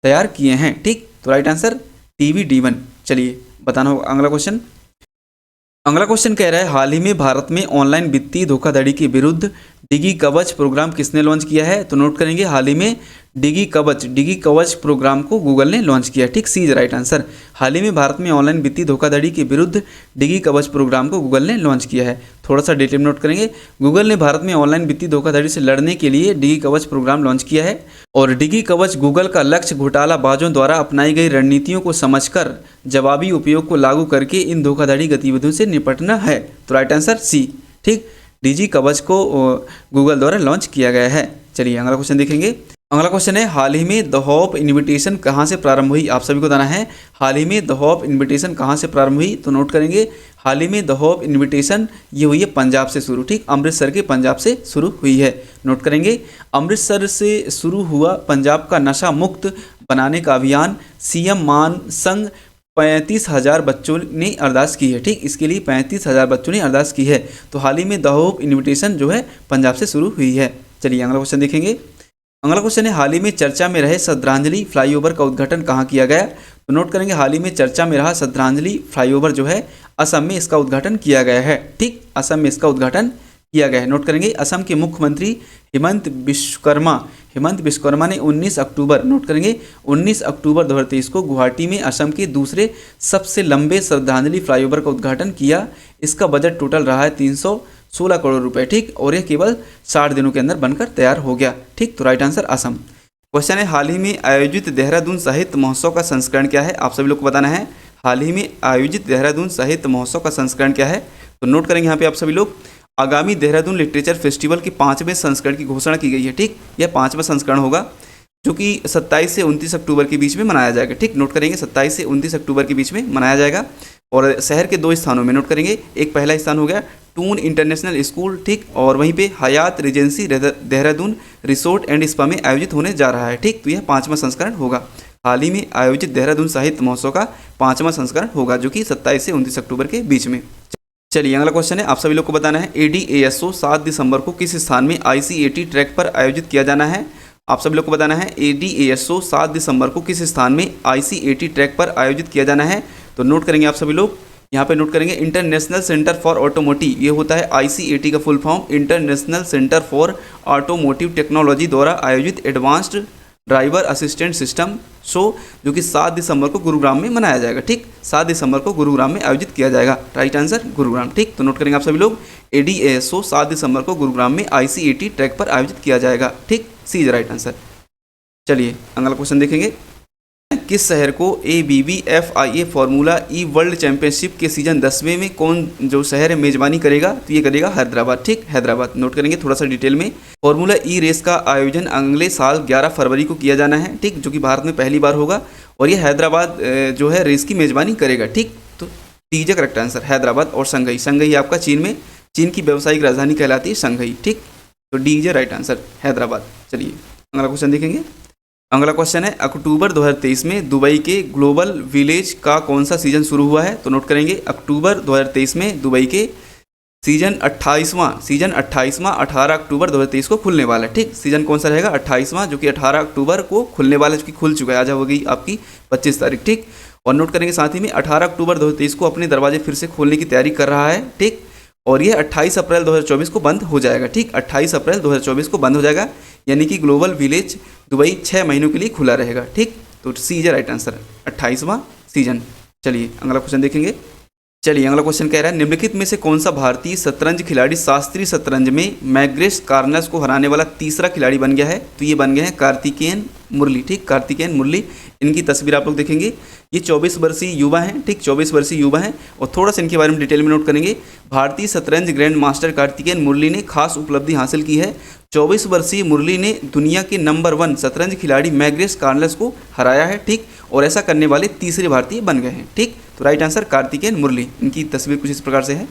तैयार किए हैं। ठीक, तो राइट आंसर TVD-1। चलिए बताना होगा अगला क्वेश्चन। अगला क्वेश्चन कह रहा है हाल ही में भारत में ऑनलाइन वित्तीय धोखाधड़ी के विरुद्ध डिगी कवच प्रोग्राम किसने लॉन्च किया है? तो नोट करेंगे हाल ही में डिगी कवच प्रोग्राम को गूगल ने लॉन्च किया। ठीक, सी इज राइट आंसर। हाल ही में भारत में ऑनलाइन वित्तीय धोखाधड़ी के विरुद्ध डिगी कवच प्रोग्राम को गूगल ने लॉन्च किया है। थोड़ा सा डिटेल में नोट करेंगे, गूगल ने भारत में ऑनलाइन वित्तीय धोखाधड़ी से लड़ने के लिए डिगी कवच प्रोग्राम लॉन्च किया है। और डिगी कवच गूगल का लक्ष्य घोटालाबाजों द्वारा अपनाई गई रणनीतियों को समझकर जवाबी उपयोग को लागू करके इन धोखाधड़ी गतिविधियों से निपटना है। तो राइट आंसर सी। ठीक, डिगी कवच को गूगल द्वारा लॉन्च किया गया है। चलिए अगला क्वेश्चन देखेंगे। अगला क्वेश्चन है हाल ही में द होप इन्विटेशन कहाँ से प्रारंभ हुई? आप सभी को बताना है हाल ही में द होप इन्विटेशन कहाँ से प्रारंभ हुई? तो नोट करेंगे हाल ही में द होप इन्विटेशन ये हुई है पंजाब से शुरू। ठीक, अमृतसर के पंजाब से शुरू हुई है। नोट करेंगे अमृतसर से शुरू हुआ पंजाब का नशा मुक्त बनाने का अभियान CM मान संघ 35,000 बच्चों ने अरदास की है। ठीक, इसके लिए 35,000 बच्चों ने अरदास की है। तो हाल ही में द होप इन्विटेशन जो है पंजाब से शुरू हुई है। चलिए अगला क्वेश्चन देखेंगे। अगला क्वेश्चन है हाल ही में चर्चा में रहे श्रद्धांजलि फ्लाईओवर का उद्घाटन कहाँ किया गया? तो नोट करेंगे हाल ही में चर्चा में रहा श्रद्धांजलि फ्लाईओवर जो है असम में इसका उद्घाटन किया गया है। ठीक, असम में इसका उद्घाटन किया गया है। नोट करेंगे असम के मुख्यमंत्री हेमंत विश्वकर्मा ने 19 अक्टूबर, नोट करेंगे 19 अक्टूबर 2023 को गुवाहाटी में असम के दूसरे सबसे लंबे श्रद्धांजलि फ्लाईओवर का उद्घाटन किया। इसका बजट टोटल रहा है 316 करोड़ रुपए। ठीक, और यह केवल 60 दिनों के अंदर बनकर तैयार हो गया। ठीक, तो राइट आंसर असम। क्वेश्चन है हाल ही में आयोजित देहरादून साहित्य महोत्सव का संस्करण क्या है? आप सभी लोग को बताना है हाल ही में आयोजित देहरादून साहित्य महोत्सव का संस्करण क्या है? तो नोट करेंगे यहाँ पे आप सभी लोग आगामी देहरादून लिटरेचर फेस्टिवल के 5वें संस्करण की घोषणा की गई है। ठीक, यह 5वां संस्करण होगा जो कि 27 से 29 अक्टूबर के बीच में मनाया जाएगा। ठीक, नोट करेंगे 27 से 29 अक्टूबर के बीच में मनाया जाएगा। और शहर के 2 स्थानों में, नोट करेंगे एक पहला स्थान हो गया टून इंटरनेशनल स्कूल, ठीक, और वहीं पे Hyatt Regency Dehradun resort and spa में आयोजित होने जा रहा है। ठीक, तो यह 5वां संस्करण होगा। हाल ही में आयोजित देहरादून साहित्य महोत्सव का 5वां संस्करण होगा जो कि 27 से 29 अक्टूबर के बीच में। चलिए अगला क्वेश्चन है आप सभी लोग को बताना है ADASO 7 दिसंबर को किस स्थान में ICAT ट्रैक पर आयोजित किया जाना है? आप सभी लोग को बताना है ADASO 7 दिसंबर को किस स्थान में ICAT ट्रैक पर आयोजित किया जाना है? तो नोट करेंगे आप सभी लोग यहाँ पे, नोट करेंगे इंटरनेशनल सेंटर फॉर ऑटोमोटिव, ये होता है ICAT का full form, international centre for automotive technology द्वारा आयोजित advanced driver assistant system show जो कि 7 दिसंबर को गुरुग्राम में मनाया जाएगा। ठीक, 7 दिसंबर को गुरुग्राम में आयोजित किया जाएगा। Right answer Gurugram. ठीक, तो नोट करेंगे आप सभी लोग ADASO 7 दिसंबर को गुरुग्राम में ICAT ट्रैक पर आयोजित किया जाएगा। ठीक, सी इज राइट आंसर। चलिए अगला क्वेश्चन देखेंगे। किस शहर को ABBFIA फार्मूला ई वर्ल्ड चैंपियनशिप के सीजन 10वें में कौन जो शहर है मेजबानी करेगा? तो ये करेगा हैदराबाद। ठीक, हैदराबाद। नोट करेंगे थोड़ा सा डिटेल में। फार्मूला ई रेस का आयोजन अगले साल 11 फरवरी को किया जाना है। ठीक, जो कि भारत में पहली बार होगा और ये हैदराबाद जो है रेस की मेज़बानी करेगा। ठीक, तो D is correct answer, Hyderabad. और शंघाई, शंघाई आपका चीन में, चीन की व्यावसायिक राजधानी कहलाती है शंघाई। ठीक, तो D is right answer, Hyderabad. चलिए अगला क्वेश्चन देखेंगे। अगला क्वेश्चन है अक्टूबर 2023 में दुबई के ग्लोबल विलेज का कौन सा सीजन शुरू हुआ है? तो नोट करेंगे अक्टूबर 2023 में दुबई के सीजन 28वां 18 अक्टूबर 2023 को खुलने वाला है। ठीक, सीजन कौन सा रहेगा? 28वां, जो कि 18 अक्टूबर को खुलने वाला है, जो कि खुल चुका है, आज हो गई आपकी 25 तारीख। ठीक, और नोट करेंगे साथ ही में 18 अक्टूबर 2023 को अपने दरवाजे फिर से खोलने की तैयारी कर रहा है। ठीक, और ये 28 अप्रैल 2024 को बंद हो जाएगा। ठीक, 28 अप्रैल 2024 को बंद हो जाएगा, यानी कि ग्लोबल विलेज दुबई 6 महीनों के लिए खुला रहेगा। ठीक, तो C is right answer, 28वां season. चलिए अगला क्वेश्चन देखेंगे। चलिए अगला क्वेश्चन कह रहा है निम्नलिखित में से कौन सा भारतीय शतरंज खिलाड़ी शास्त्रीय शतरंज में मैग्नेस कार्लसन को हराने वाला तीसरा खिलाड़ी बन गया है? तो ये बन गए हैं कार्तिकेयन मुरली। ठीक, कार्तिकेयन मुरली, इनकी तस्वीर आप लोग देखेंगे। ये 24 वर्षीय युवा हैं। ठीक, 24 वर्षीय युवा हैं, और थोड़ा सा इनके बारे में डिटेल में नोट करेंगे। भारतीय शतरंज ग्रैंड मास्टर कार्तिकेयन मुरली ने खास उपलब्धि हासिल की है। 24 वर्षीय मुरली ने दुनिया के नंबर 1 शतरंज खिलाड़ी मैग्नेस कार्लसन को हराया है। ठीक, और ऐसा करने वाले तीसरे भारतीय बन गए हैं। ठीक, तो राइट आंसर कार्तिकेयन मुरली। इनकी तस्वीर कुछ इस प्रकार से है,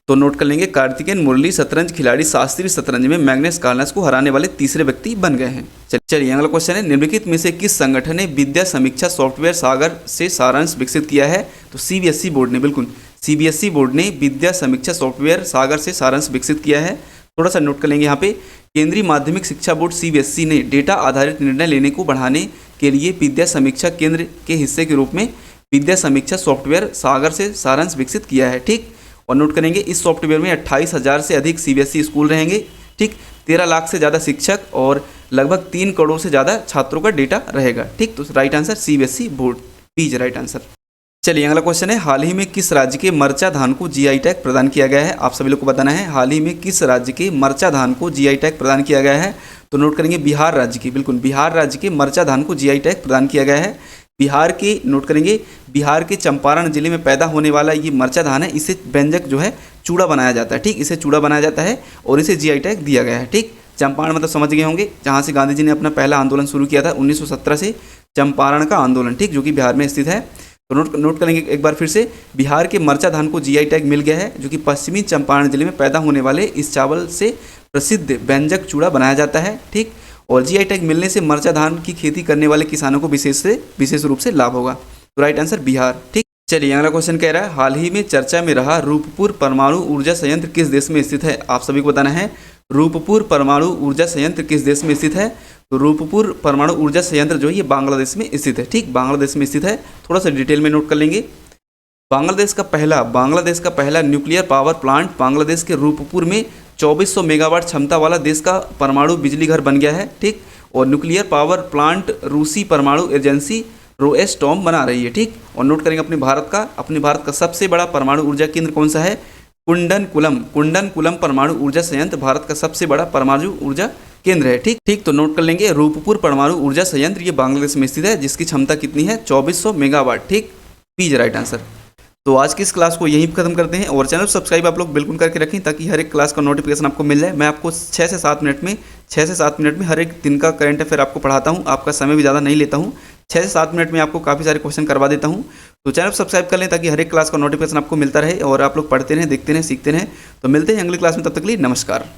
तो नोट कर लेंगे। कार्तिकेयन मुरली शतरंज खिलाड़ी शास्त्रीय शतरंज में मैग्नेस कार्लसन को हराने वाले तीसरे व्यक्ति बन गए हैं। चलिए अगला क्वेश्चन है निम्नलिखित में से किस संगठन ने विद्या समीक्षा सॉफ्टवेयर सागर से सारांश विकसित किया है? तो सीबीएसई बोर्ड ने, बिल्कुल सीबीएसई बोर्ड ने विद्या समीक्षा सॉफ्टवेयर सागर से सारांश विकसित किया है। थोड़ा सा नोट कर लेंगे यहाँ पे। केंद्रीय माध्यमिक शिक्षा बोर्ड सीबीएसई ने डेटा आधारित निर्णय लेने को बढ़ाने के लिए विद्या समीक्षा केंद्र के हिस्से के रूप में विद्या समीक्षा सॉफ्टवेयर सागर से सारांश विकसित किया है। ठीक, और नोट करेंगे इस सॉफ्टवेयर में 28,000 से अधिक सीबीएसई स्कूल रहेंगे। ठीक, 13 लाख से ज़्यादा शिक्षक और लगभग 3 करोड़ से ज़्यादा छात्रों का डेटा रहेगा। ठीक, तो right answer CBSE board, P is right answer. चलिए अगला क्वेश्चन है हाल ही में किस राज्य के मरचा धान को जीआई टैग प्रदान किया गया है? आप सभी लोग को बताना है हाल ही में किस राज्य के मरचा धान को जीआई टैग प्रदान किया गया है? तो नोट करेंगे बिहार राज्य की, बिल्कुल बिहार राज्य के मरचा धान को जीआई टैग प्रदान किया गया है। बिहार के, नोट करेंगे, बिहार के चंपारण जिले में पैदा होने वाला ये मरचा धान है। इसे व्यंजक जो है चूड़ा बनाया जाता है। ठीक, इसे चूड़ा बनाया जाता है और इसे जीआई टैग दिया गया है। ठीक, चंपारण मतलब समझ गए होंगे, जहाँ से गांधी जी ने अपना पहला आंदोलन शुरू किया था 1917 से, चंपारण का आंदोलन। ठीक, जो कि बिहार में स्थित है। तो नोट करेंगे एक बार फिर से, बिहार के मरचा धान को जीआई टैग मिल गया है, जो कि पश्चिमी चंपारण जिले में पैदा होने वाले इस चावल से प्रसिद्ध व्यंजक चूड़ा बनाया जाता है। ठीक, और जीआई टैग मिलने से मरचा धान की खेती करने वाले किसानों को विशेष रूप से लाभ होगा। तो राइट आंसर बिहार। ठीक, चलिए अगला क्वेश्चन कह रहा है हाल ही में चर्चा में रहा रूपपुर परमाणु ऊर्जा संयंत्र किस देश में स्थित है? आप सभी को बताना है रूपपुर परमाणु ऊर्जा संयंत्र किस देश में स्थित है? तो रूपपुर परमाणु ऊर्जा संयंत्र जो है ये बांग्लादेश में स्थित है। ठीक, बांग्लादेश में स्थित है। थोड़ा सा डिटेल में नोट कर लेंगे। बांग्लादेश का पहला न्यूक्लियर पावर प्लांट बांग्लादेश के रूपपुर में 2400 मेगावाट क्षमता वाला देश का परमाणु बिजली घर बन गया है। ठीक, और न्यूक्लियर पावर प्लांट रूसी परमाणु एजेंसी रोएस्टॉम बना रही है। ठीक, और नोट करेंगे अपने भारत का सबसे बड़ा परमाणु ऊर्जा केंद्र कौन सा है? कुंडनकुलम परमाणु ऊर्जा संयंत्र भारत का सबसे बड़ा परमाणु ऊर्जा केंद्र है। ठीक, तो नोट कर लेंगे रूपपुर परमाणु ऊर्जा संयंत्र ये बांग्लादेश में स्थित है, जिसकी क्षमता कितनी है? 2400 मेगावाट। ठीक, पी इज राइट आंसर। तो आज की इस क्लास को यहीं खत्म करते हैं, और चैनल सब्सक्राइब आप लोग बिल्कुल करके रखें ताकि हर एक क्लास का नोटिफिकेशन आपको मिल जाए। मैं आपको 6 से 7 मिनट में हर एक दिन का करंट अफेयर आपको पढ़ाता हूँ। आपका समय भी ज़्यादा नहीं लेता हूँ, 6 से 7 मिनट में आपको काफ़ी सारे क्वेश्चन करवा देता हूँ। तो चैनल सब्सक्राइब कर लें ताकि हर एक क्लास का नोटिफिकेशन आपको मिलता रहे और आप लोग पढ़ते रहें, देखते रहें, सीखते रहें। तो मिलते हैं अगली क्लास में, तब तक के लिए नमस्कार।